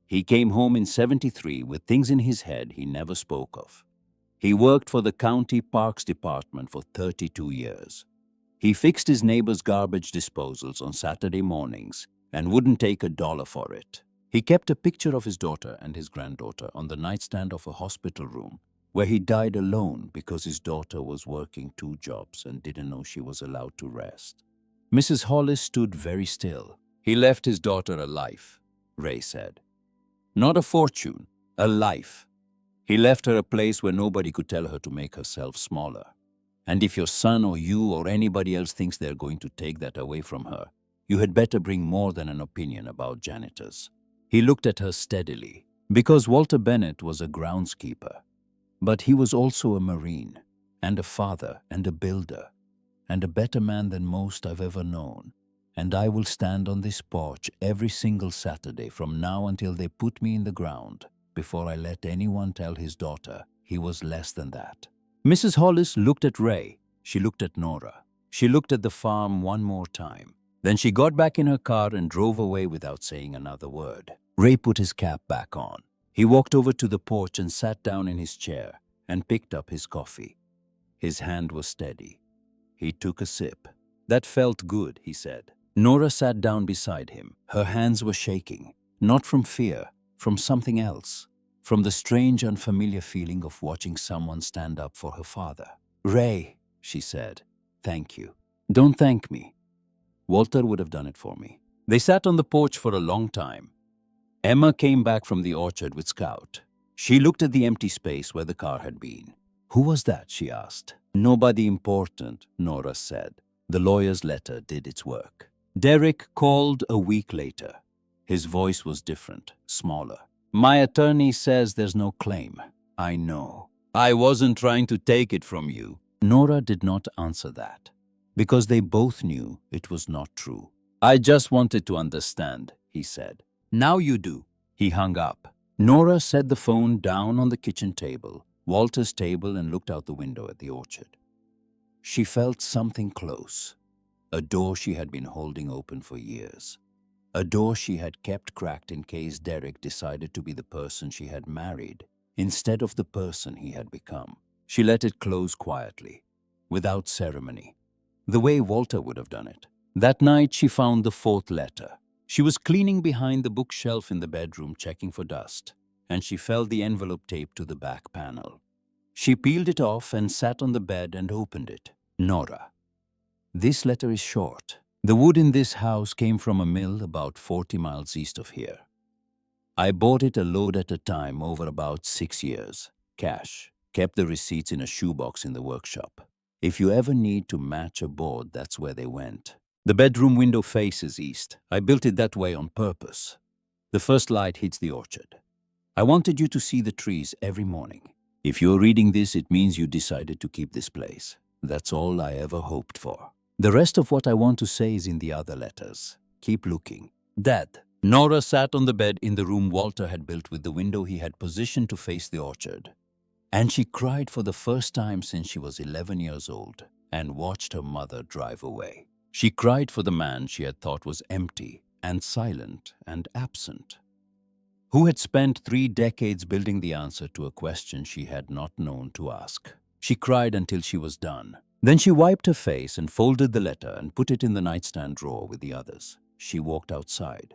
He came home in 73 with things in his head he never spoke of. He worked for the county parks department for 32 years. He fixed his neighbor's garbage disposals on Saturday mornings and wouldn't take $1 for it. He kept a picture of his daughter and his granddaughter on the nightstand of a hospital room where he died alone because his daughter was working 2 jobs and didn't know she was allowed to rest." Mrs. Hollis stood very still. "He left his daughter a life," Ray said. "Not a fortune, a life. He left her a place where nobody could tell her to make herself smaller. And if your son or you or anybody else thinks they're going to take that away from her, you had better bring more than an opinion about janitors." He looked at her steadily. "Because Walter Bennett was a groundskeeper. But he was also a Marine, and a father, and a builder, and a better man than most I've ever known. And I will stand on this porch every single Saturday from now until they put me in the ground before I let anyone tell his daughter he was less than that." Mrs. Hollis looked at Ray. She looked at Nora. She looked at the farm one more time. Then she got back in her car and drove away without saying another word. Ray put his cap back on. He walked over to the porch and sat down in his chair and picked up his coffee. His hand was steady. He took a sip. "That felt good," he said. Nora sat down beside him. Her hands were shaking, not from fear, from something else, from the strange, unfamiliar feeling of watching someone stand up for her father. "Ray," she said, "thank you." "Don't thank me. Walter would have done it for me." They sat on the porch for a long time. Emma came back from the orchard with Scout. She looked at the empty space where the car had been. Who was that? She asked. Nobody important, Nora said. The lawyer's letter did its work. Derek called a week later. His voice was different, smaller. My attorney says there's no claim. I know. I wasn't trying to take it from you. Nora did not answer that, because they both knew it was not true. I just wanted to understand, he said. Now you do. He hung up. Nora set the phone down on the kitchen table, Walter's table, and looked out the window at the orchard. She felt something close, a door she had been holding open for years, a door she had kept cracked in case Derek decided to be the person she had married instead of the person he had become. She let it close quietly, without ceremony, the way Walter would have done it. That night she found the fourth letter. She was cleaning behind the bookshelf in the bedroom, checking for dust, and she felt the envelope taped to the back panel. She peeled it off and sat on the bed and opened it. Nora. This letter is short. The wood in this house came from a mill about 40 miles east of here. I bought it a load at a time over about 6 years. Cash. Kept the receipts in a shoebox in the workshop. If you ever need to match a board, that's where they went. The bedroom window faces east. I built it that way on purpose. The first light hits the orchard. I wanted you to see the trees every morning. If you're reading this, it means you decided to keep this place. That's all I ever hoped for. The rest of what I want to say is in the other letters. Keep looking. Dad. Nora sat on the bed in the room Walter had built with the window he had positioned to face the orchard. And she cried for the first time since she was 11 years old and watched her mother drive away. She cried for the man she had thought was empty and silent and absent, who had spent 3 decades building the answer to a question she had not known to ask. She cried until she was done. Then she wiped her face and folded the letter and put it in the nightstand drawer with the others. She walked outside.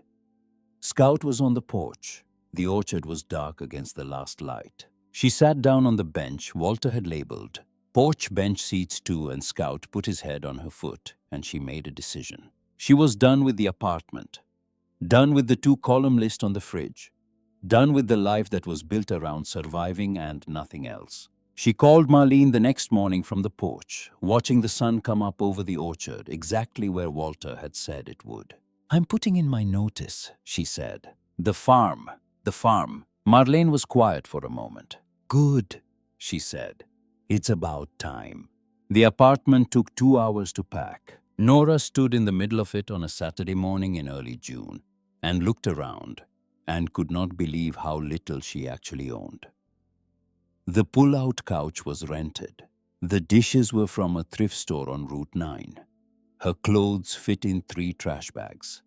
Scout was on the porch. The orchard was dark against the last light. She sat down on the bench Walter had labeled. Porch bench seats 2, and Scout put his head on her foot, and she made a decision. She was done with the apartment, done with the 2-column list on the fridge, done with the life that was built around surviving and nothing else. She called Marlene the next morning from the porch, watching the sun come up over the orchard, exactly where Walter had said it would. I'm putting in my notice, she said. The farm. Marlene was quiet for a moment. Good, she said. It's about time. The apartment took 2 hours to pack. Nora stood in the middle of it on a Saturday morning in early June and looked around and could not believe how little she actually owned. The pull-out couch was rented. The dishes were from a thrift store on Route 9. Her clothes fit in 3 trash bags.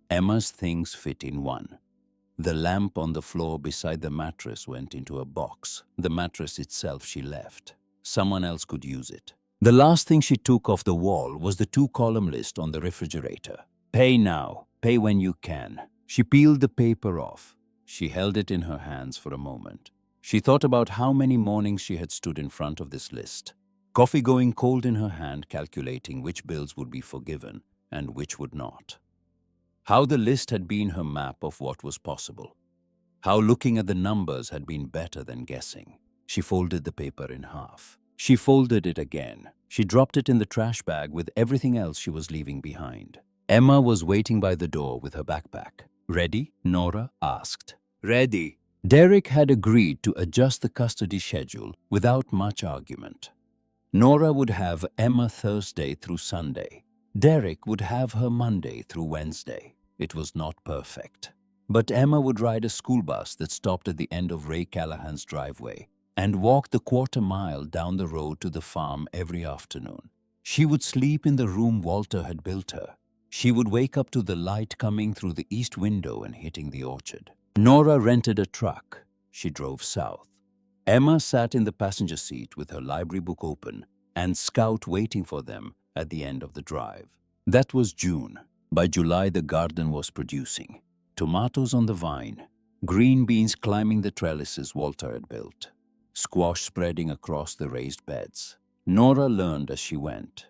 Emma's things fit in 1. The lamp on the floor beside the mattress went into a box. The mattress itself she left. Someone else could use it. The last thing she took off the wall was the 2-column list on the refrigerator. Pay now. Pay when you can. She peeled the paper off. She held it in her hands for a moment. She thought about how many mornings she had stood in front of this list. Coffee going cold in her hand, calculating which bills would be forgiven and which would not. How the list had been her map of what was possible. How looking at the numbers had been better than guessing. She folded the paper in half. She folded it again. She dropped it in the trash bag with everything else she was leaving behind. Emma was waiting by the door with her backpack. Ready? Nora asked. Ready. Derek had agreed to adjust the custody schedule without much argument. Nora would have Emma Thursday through Sunday. Derek would have her Monday through Wednesday. It was not perfect. But Emma would ride a school bus that stopped at the end of Ray Callahan's driveway and walk the 1/4 mile down the road to the farm every afternoon. She would sleep in the room Walter had built her. She would wake up to the light coming through the east window and hitting the orchard. Nora rented a truck. She drove south. Emma sat in the passenger seat with her library book open and Scout waiting for them at the end of the drive. That was June. By July, the garden was producing. Tomatoes on the vine, green beans climbing the trellises Walter had built, squash spreading across the raised beds. Nora learned as she went.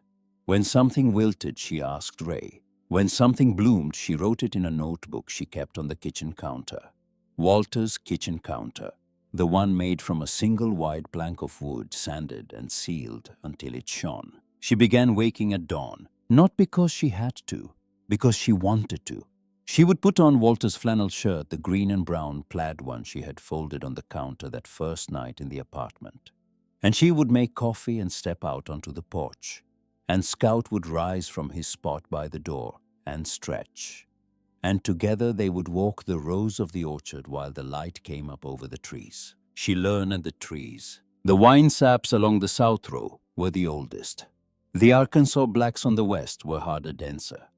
When something wilted, she asked Ray. When something bloomed, she wrote it in a notebook she kept on the kitchen counter. Walter's kitchen counter. the one made from a single wide plank of wood, sanded and sealed until it shone. She began waking at dawn, not because she had to, because she wanted to. She would put on Walter's flannel shirt, the green and brown plaid one she had folded on the counter that first night in the apartment. And she would make coffee and step out onto the porch. And Scout would rise from his spot by the door and stretch. And together they would walk the rows of the orchard while the light came up over the trees. She learned at the trees. The wine saps along the south row were the oldest. The Arkansas blacks on the west were harder, denser.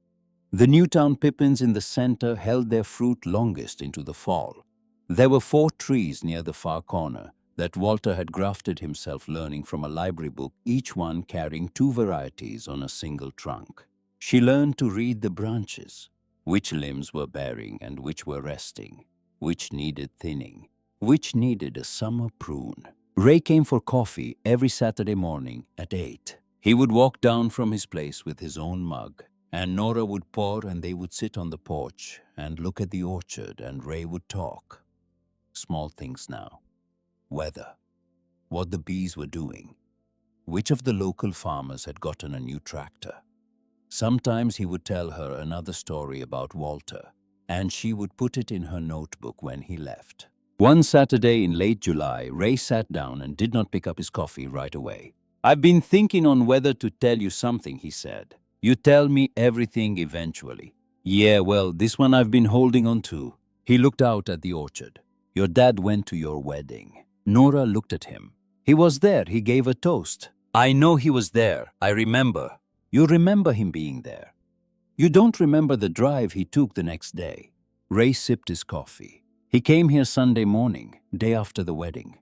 The Newtown pippins in the center held their fruit longest into the fall. There were 4 trees near the far corner that Walter had grafted himself, learning from a library book, each one carrying 2 varieties on a single trunk. She learned to read the branches, which limbs were bearing and which were resting, which needed thinning, which needed a summer prune. Ray came for coffee every Saturday morning at 8. He would walk down from his place with his own mug, and Nora would pour, and they would sit on the porch and look at the orchard, and Ray would talk. Small things now. Weather, what the bees were doing, which of the local farmers had gotten a new tractor. Sometimes he would tell her another story about Walter, and she would put it in her notebook when he left. One Saturday in late July, Ray sat down and did not pick up his coffee right away. "I've been thinking on whether to tell you something," he said. "You tell me everything eventually." "Yeah, well, this one I've been holding on to." He looked out at the orchard. "Your dad went to your wedding." Nora looked at him. "He was there. He gave a toast." "I know he was there. I remember." "You remember him being there. You don't remember the drive he took the next day." Ray sipped his coffee. "He came here Sunday morning, day after the wedding.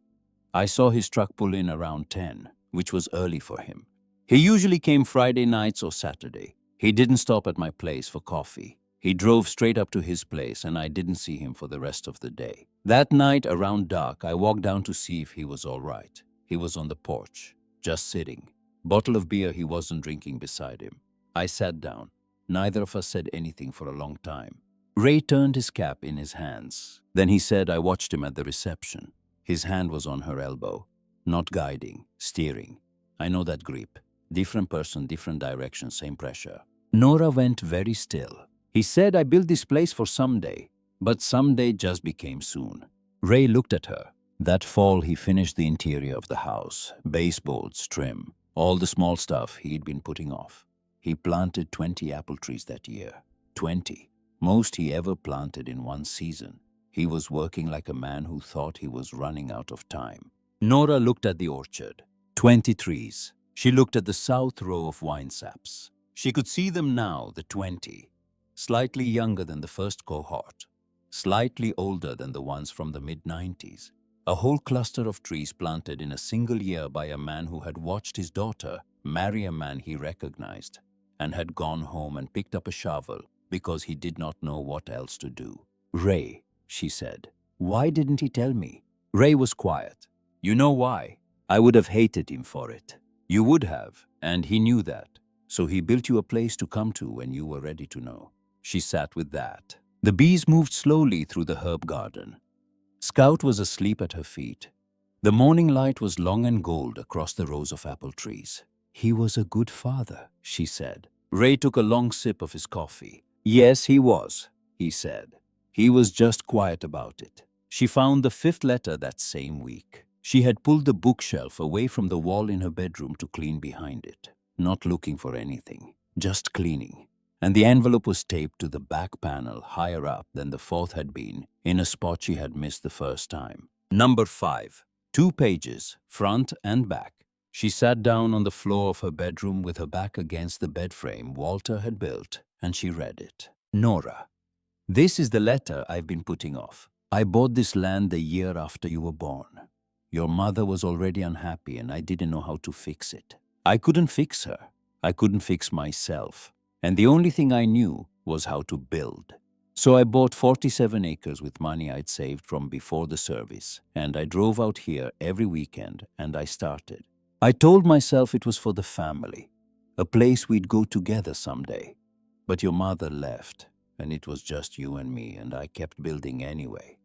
I saw his truck pull in around 10, which was early for him. He usually came Friday nights or Saturday. He didn't stop at my place for coffee. He drove straight up to his place, and I didn't see him for the rest of the day. That night, around dark, I walked down to see if he was all right. He was on the porch, just sitting. Bottle of beer he wasn't drinking beside him. I sat down. Neither of us said anything for a long time. Ray turned his cap in his hands. Then he said, I watched him at the reception. His hand was on her elbow, not guiding, steering. I know that grip. Different person, different direction, same pressure. Nora went very still. He said, I built this place for someday, but someday just became soon. Ray looked at her. That fall, he finished the interior of the house, baseboards, trim, all the small stuff he'd been putting off. He planted 20 apple trees that year. 20. Most he ever planted in one season. He was working like a man who thought he was running out of time. Nora looked at the orchard. 20 trees. She looked at the south row of wine saps. She could see them now, the 20. Slightly younger than the first cohort. Slightly older than the ones from the mid-90s. A whole cluster of trees planted in a single year by a man who had watched his daughter marry a man he recognized and had gone home and picked up a shovel because he did not know what else to do. Ray, she said, why didn't he tell me? Ray was quiet. You know why? I would have hated him for it. You would have, and he knew that. So he built you a place to come to when you were ready to know. She sat with that. The bees moved slowly through the herb garden. Scout was asleep at her feet. The morning light was long and gold across the rows of apple trees. He was a good father, she said. Ray took a long sip of his coffee. Yes, he was, he said. He was just quiet about it. She found the 5th letter that same week. She had pulled the bookshelf away from the wall in her bedroom to clean behind it. Not looking for anything, just cleaning. And the envelope was taped to the back panel higher up than the 4th had been, in a spot she had missed the first time. Number 5. 2 pages, front and back. She sat down on the floor of her bedroom with her back against the bed frame Walter had built, and she read it. Nora, this is the letter I've been putting off. I bought this land the year after you were born. Your mother was already unhappy, and I didn't know how to fix it. I couldn't fix her. I couldn't fix myself. And the only thing I knew was how to build. So I bought 47 acres with money I'd saved from before the service, and I drove out here every weekend, and I started. I told myself it was for the family, a place we'd go together someday. But your mother left, and it was just you and me, and I kept building anyway.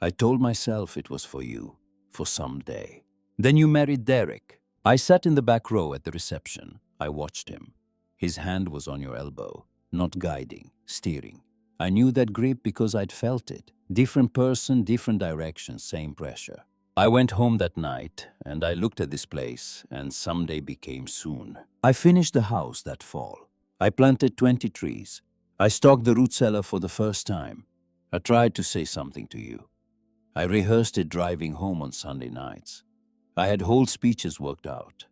I told myself it was for you, for someday. Then you married Derek. I sat in the back row at the reception. I watched him. His hand was on your elbow, not guiding, steering. I knew that grip because I'd felt it. Different person, different direction, same pressure. I went home that night and I looked at this place, and someday became soon. I finished the house that fall. I planted 20 trees. I stocked the root cellar for the first time. I tried to say something to you. I rehearsed it driving home on Sunday nights. I had whole speeches worked out.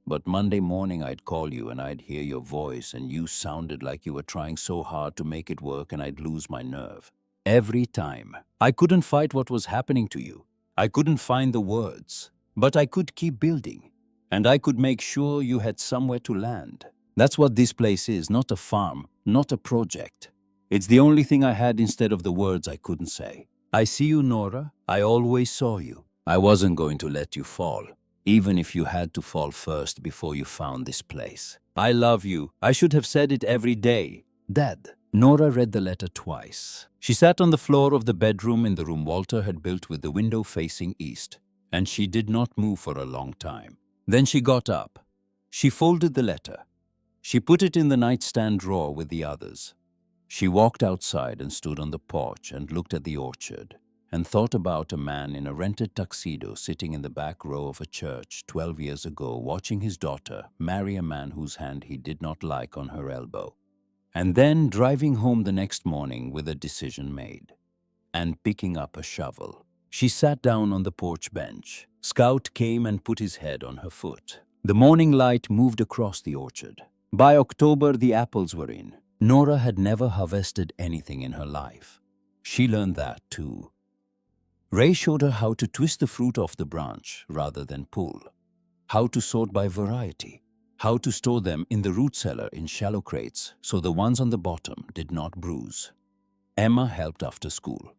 But Monday morning I'd call you and I'd hear your voice, and you sounded like you were trying so hard to make it work, and I'd lose my nerve. Every time. I couldn't fight what was happening to you. I couldn't find the words. But I could keep building. And I could make sure you had somewhere to land. That's what this place is, not a farm, not a project. It's the only thing I had instead of the words I couldn't say. I see you, Nora. I always saw you. I wasn't going to let you fall, even if you had to fall first before you found this place. I love you. I should have said it every day. Dad. Nora read the letter twice. She sat on the floor of the bedroom in the room Walter had built with the window facing east, and she did not move for a long time. Then she got up. She folded the letter. She put it in the nightstand drawer with the others. She walked outside and stood on the porch and looked at the orchard and thought about a man in a rented tuxedo sitting in the back row of a church 12 years ago, watching his daughter marry a man whose hand he did not like on her elbow. And then driving home the next morning with a decision made and picking up a shovel. She sat down on the porch bench. Scout came and put his head on her foot. The morning light moved across the orchard. By October, the apples were in. Nora had never harvested anything in her life. She learned that too. Ray showed her how to twist the fruit off the branch rather than pull, how to sort by variety, how to store them in the root cellar in shallow crates so the ones on the bottom did not bruise. Emma helped after school.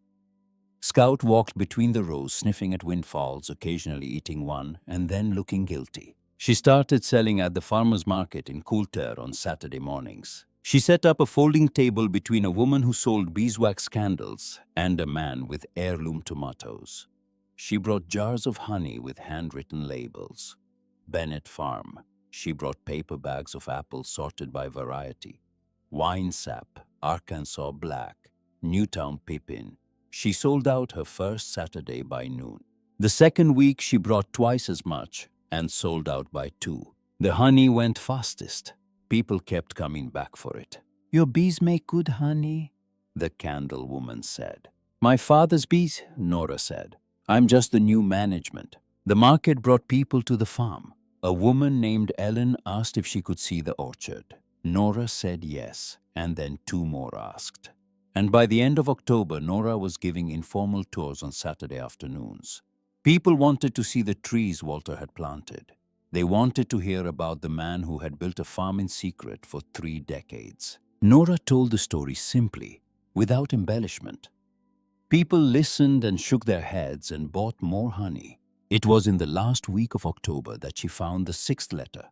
Scout walked between the rows, sniffing at windfalls, occasionally eating one, and then looking guilty. She started selling at the farmer's market in Coulter on Saturday mornings. She set up a folding table between a woman who sold beeswax candles and a man with heirloom tomatoes. She brought jars of honey with handwritten labels. Bennett Farm. She brought paper bags of apples sorted by variety. Wine sap, Arkansas Black, Newtown Pippin. She sold out her first Saturday by noon. The second week she brought twice as much and sold out by 2. The honey went fastest. People kept coming back for it. "Your bees make good honey," the candle woman said. "My father's bees," Nora said. "I'm just the new management." The market brought people to the farm. A woman named Ellen asked if she could see the orchard. Nora said yes, and then 2 more asked. And by the end of October, Nora was giving informal tours on Saturday afternoons. People wanted to see the trees Walter had planted. They wanted to hear about the man who had built a farm in secret for 3 decades. Nora told the story simply, without embellishment. People listened and shook their heads and bought more honey. It was in the last week of October that she found the 6th letter,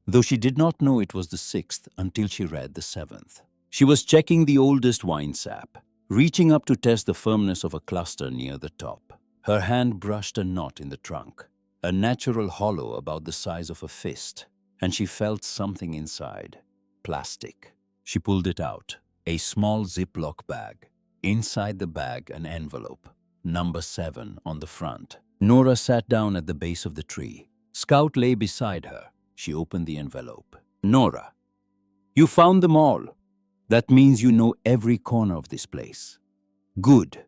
though she did not know it was the 6th until she read the 7th. She was checking the oldest wine sap, reaching up to test the firmness of a cluster near the top. Her hand brushed a knot in the trunk, a natural hollow about the size of a fist, and she felt something inside. Plastic. She pulled it out. A small Ziploc bag. Inside the bag, an envelope. Number 7 on the front. Nora sat down at the base of the tree. Scout lay beside her. She opened the envelope. "Nora, you found them all. That means you know every corner of this place. Good.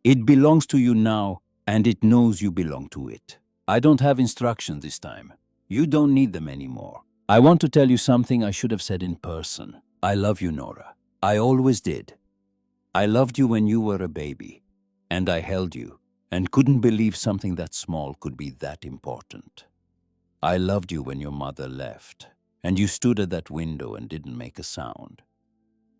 It belongs to you now, and it knows you belong to it. I don't have instructions this time. You don't need them anymore. I want to tell you something I should have said in person. I love you, Nora. I always did. I loved you when you were a baby, and I held you, and couldn't believe something that small could be that important. I loved you when your mother left, and you stood at that window and didn't make a sound.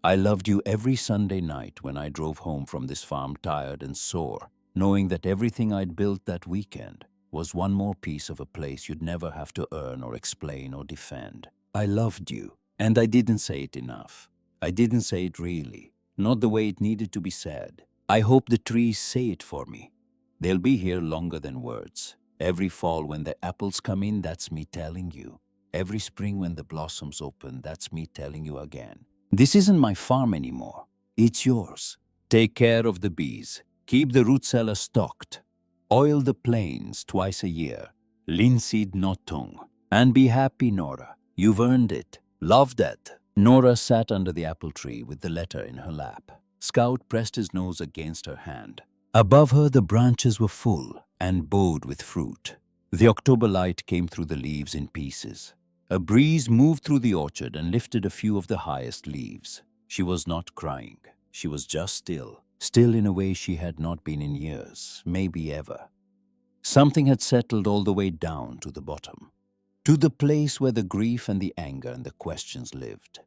I loved you every Sunday night when I drove home from this farm tired and sore, knowing that everything I'd built that weekend was one more piece of a place you'd never have to earn or explain or defend. I loved you, and I didn't say it enough. I didn't say it really, not the way it needed to be said. I hope the trees say it for me. They'll be here longer than words. Every fall when the apples come in, that's me telling you. Every spring when the blossoms open, that's me telling you again. This isn't my farm anymore. It's yours. Take care of the bees. Keep the root cellar stocked. Oil the plains twice a year. Linseed Notung. And be happy, Nora. You've earned it. Love that. Nora sat under the apple tree with the letter in her lap. Scout pressed his nose against her hand. Above her, the branches were full and bowed with fruit. The October light came through the leaves in pieces. A breeze moved through the orchard and lifted a few of the highest leaves. She was not crying. She was just still. Still in a way she had not been in years, maybe ever. Something had settled all the way down to the bottom, to the place where the grief and the anger and the questions lived.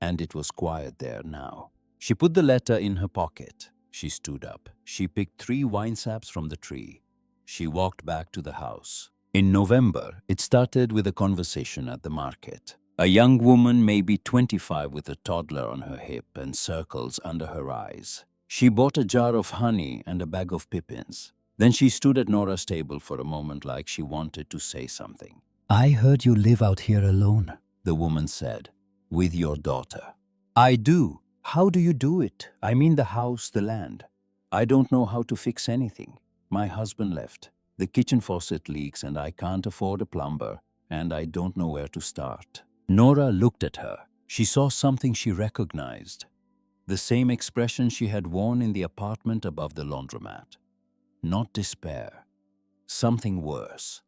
And it was quiet there now. She put the letter in her pocket. She stood up. She picked 3 wine saps from the tree. She walked back to the house. In November, it started with a conversation at the market. A young woman, maybe 25, with a toddler on her hip and circles under her eyes. She bought a jar of honey and a bag of pippins. Then she stood at Nora's table for a moment like she wanted to say something. "I heard you live out here alone," the woman said, "with your daughter." "I do. How do you do it? I mean the house, the land. I don't know how to fix anything. My husband left. The kitchen faucet leaks and I can't afford a plumber, and I don't know where to start." Nora looked at her. She saw something she recognized. The same expression she had worn in the apartment above the laundromat. Not despair. Something worse.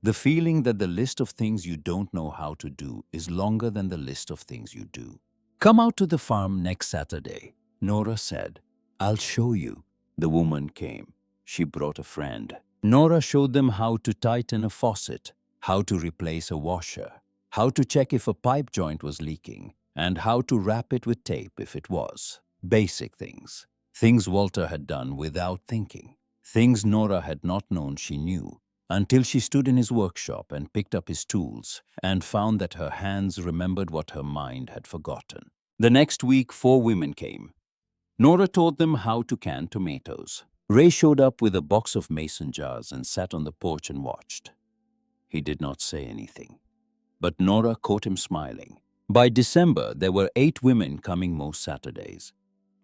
The feeling that the list of things you don't know how to do is longer than the list of things you do. "Come out to the farm next Saturday," Nora said. "I'll show you." The woman came. She brought a friend. Nora showed them how to tighten a faucet, how to replace a washer, how to check if a pipe joint was leaking, and how to wrap it with tape if it was. Basic things. Things Walter had done without thinking. Things Nora had not known she knew, until she stood in his workshop and picked up his tools and found that her hands remembered what her mind had forgotten. The next week, 4 women came. Nora taught them how to can tomatoes. Ray showed up with a box of mason jars and sat on the porch and watched. He did not say anything, but Nora caught him smiling. By December, there were 8 women coming most Saturdays.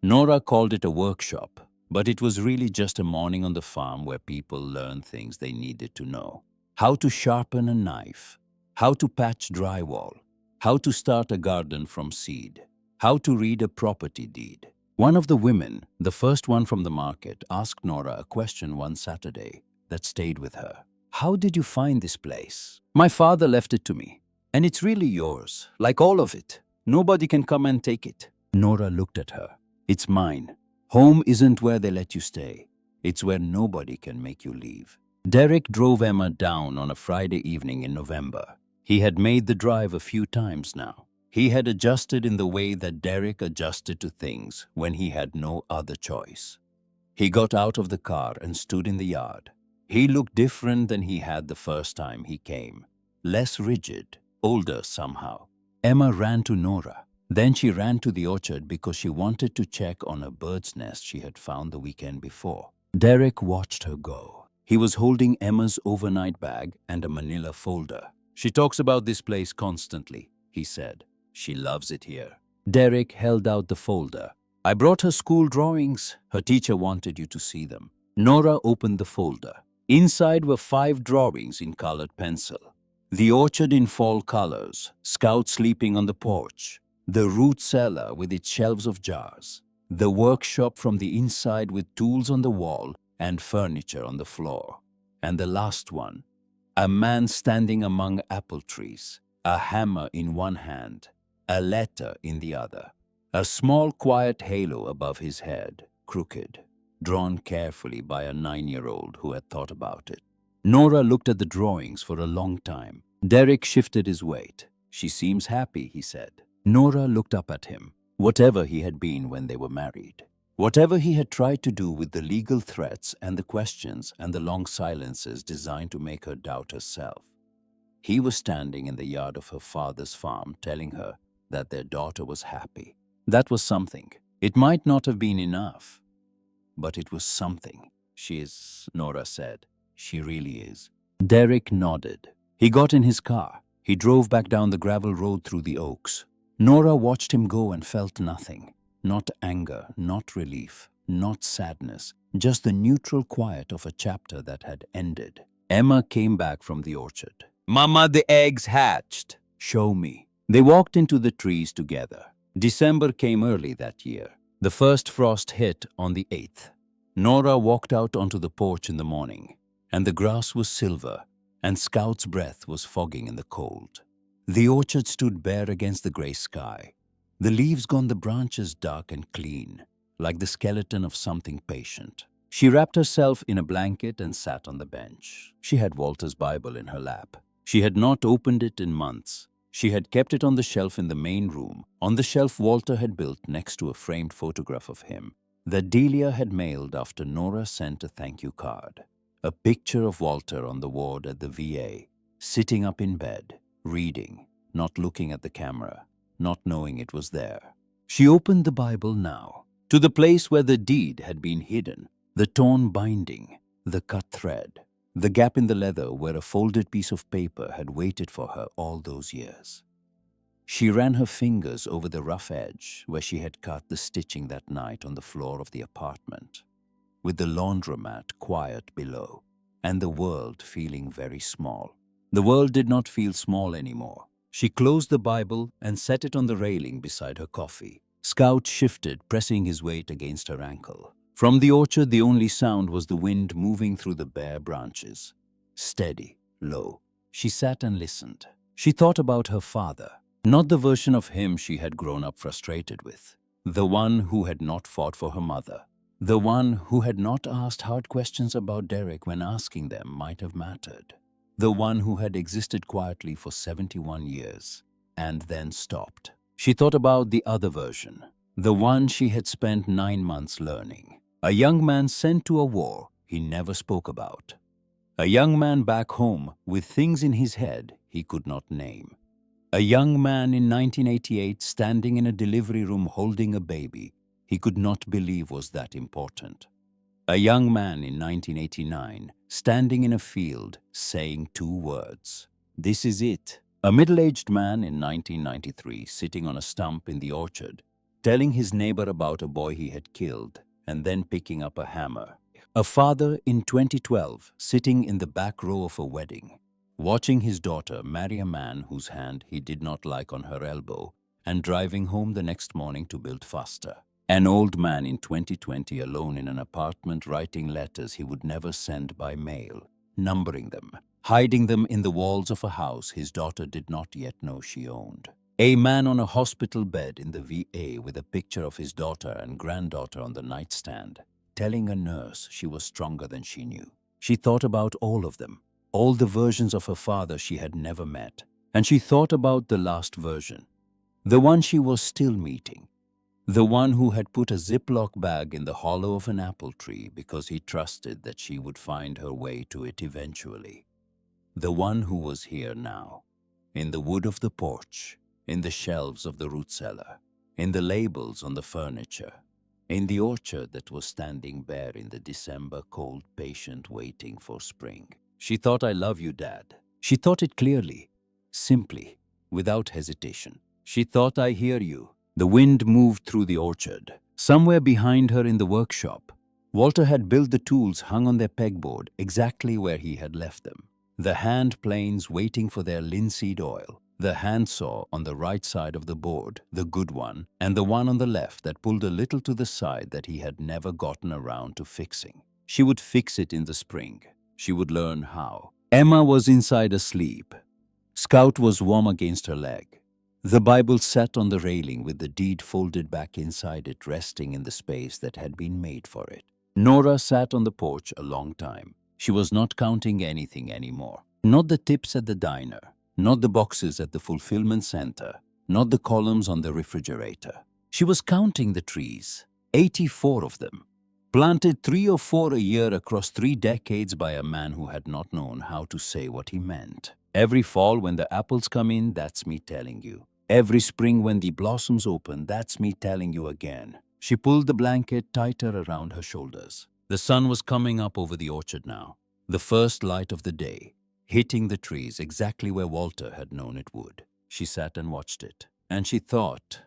Nora called it a workshop, but it was really just a morning on the farm where people learned things they needed to know. How to sharpen a knife, how to patch drywall, how to start a garden from seed, how to read a property deed. One of the women, the first one from the market, asked Nora a question one Saturday that stayed with her. "How did you find this place?" "My father left it to me, and it's really yours, like all of it. Nobody can come and take it." Nora looked at her. "It's mine. Home isn't where they let you stay. It's where nobody can make you leave." Derek drove Emma down on a Friday evening in November. He had made the drive a few times now. He had adjusted in the way that Derek adjusted to things when he had no other choice. He got out of the car and stood in the yard. He looked different than he had the first time he came. Less rigid, older somehow. Emma ran to Nora. Then she ran to the orchard because she wanted to check on a bird's nest she had found the weekend before. Derek watched her go. He was holding Emma's overnight bag and a manila folder. "She talks about this place constantly," he said. "She loves it here." Derek held out the folder. "I brought her school drawings. Her teacher wanted you to see them." Nora opened the folder. Inside were 5 drawings in colored pencil. The orchard in fall colors, Scout sleeping on the porch, the root cellar with its shelves of jars, the workshop from the inside with tools on the wall and furniture on the floor, and the last one, a man standing among apple trees, a hammer in one hand, a letter in the other, a small quiet halo above his head, crooked, drawn carefully by a 9-year-old who had thought about it. Nora looked at the drawings for a long time. Derek shifted his weight. "She seems happy," he said. Nora looked up at him. Whatever he had been when they were married, whatever he had tried to do with the legal threats and the questions and the long silences designed to make her doubt herself, he was standing in the yard of her father's farm telling her that their daughter was happy. That was something. It might not have been enough, but it was something. She is, Nora said. She really is. Derek nodded. He got in his car. He drove back down the gravel road through the oaks. Nora watched him go and felt nothing. Not anger, not relief, not sadness, just the neutral quiet of a chapter that had ended. Emma came back from the orchard. "Mama, the eggs hatched." "Show me." They walked into the trees together. December came early that year. The first frost hit on the 8th. Nora walked out onto the porch in the morning, and the grass was silver, and Scout's breath was fogging in the cold. The orchard stood bare against the grey sky. The leaves gone, the branches dark and clean, like the skeleton of something patient. She wrapped herself in a blanket and sat on the bench. She had Walter's Bible in her lap. She had not opened it in months. She had kept it on the shelf in the main room, on the shelf Walter had built next to a framed photograph of him that Delia had mailed after Nora sent a thank you card. A picture of Walter on the ward at the VA, sitting up in bed, reading, not looking at the camera, not knowing it was there. She opened the Bible now, to the place where the deed had been hidden, the torn binding, the cut thread, the gap in the leather where a folded piece of paper had waited for her all those years. She ran her fingers over the rough edge where she had cut the stitching that night on the floor of the apartment, with the laundromat quiet below, and the world feeling very small. The world did not feel small anymore. She closed the Bible and set it on the railing beside her coffee. Scout shifted, pressing his weight against her ankle. From the orchard, the only sound was the wind moving through the bare branches. Steady, low. She sat and listened. She thought about her father, not the version of him she had grown up frustrated with, the one who had not fought for her mother, the one who had not asked hard questions about Derek when asking them might have mattered, the one who had existed quietly for 71 years and then stopped. She thought about the other version, the one she had spent 9 months learning. A young man sent to a war he never spoke about. A young man back home with things in his head he could not name. A young man in 1988 standing in a delivery room holding a baby he could not believe was that important. A young man in 1989 standing in a field saying 2 words. This is it. A middle-aged man in 1993 sitting on a stump in the orchard, telling his neighbor about a boy he had killed and then picking up a hammer. A father in 2012 sitting in the back row of a wedding, watching his daughter marry a man whose hand he did not like on her elbow and driving home the next morning to build faster. An old man in 2020 alone in an apartment writing letters he would never send by mail, numbering them, hiding them in the walls of a house his daughter did not yet know she owned. A man on a hospital bed in the VA with a picture of his daughter and granddaughter on the nightstand, telling a nurse she was stronger than she knew. She thought about all of them, all the versions of her father she had never met, and she thought about the last version, the one she was still meeting, the one who had put a Ziploc bag in the hollow of an apple tree because he trusted that she would find her way to it eventually. The one who was here now, in the wood of the porch, in the shelves of the root cellar, in the labels on the furniture, in the orchard that was standing bare in the December cold, patient waiting for spring. She thought, "I love you, Dad." She thought it clearly, simply, without hesitation. She thought, "I hear you." The wind moved through the orchard. Somewhere behind her in the workshop, Walter had built the tools hung on their pegboard exactly where he had left them. The hand planes waiting for their linseed oil, the handsaw on the right side of the board, the good one, and the one on the left that pulled a little to the side that he had never gotten around to fixing. She would fix it in the spring. She would learn how. Emma was inside asleep. Scout was warm against her leg. The Bible sat on the railing with the deed folded back inside it, resting in the space that had been made for it. Nora sat on the porch a long time. She was not counting anything anymore. Not the tips at the diner, not the boxes at the fulfillment center, not the columns on the refrigerator. She was counting the trees, 84 of them, planted 3 or 4 a year across 3 decades by a man who had not known how to say what he meant. Every fall when the apples come in, that's me telling you. Every spring when the blossoms open, that's me telling you again. She pulled the blanket tighter around her shoulders. The sun was coming up over the orchard now, the first light of the day, hitting the trees exactly where Walter had known it would. She sat and watched it, and she thought,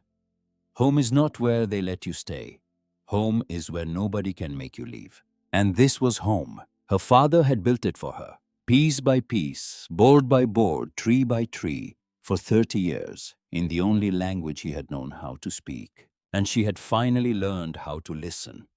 home is not where they let you stay. Home is where nobody can make you leave. And this was home. Her father had built it for her, piece by piece, board by board, tree by tree, for 30 years, in the only language he had known how to speak. And she had finally learned how to listen.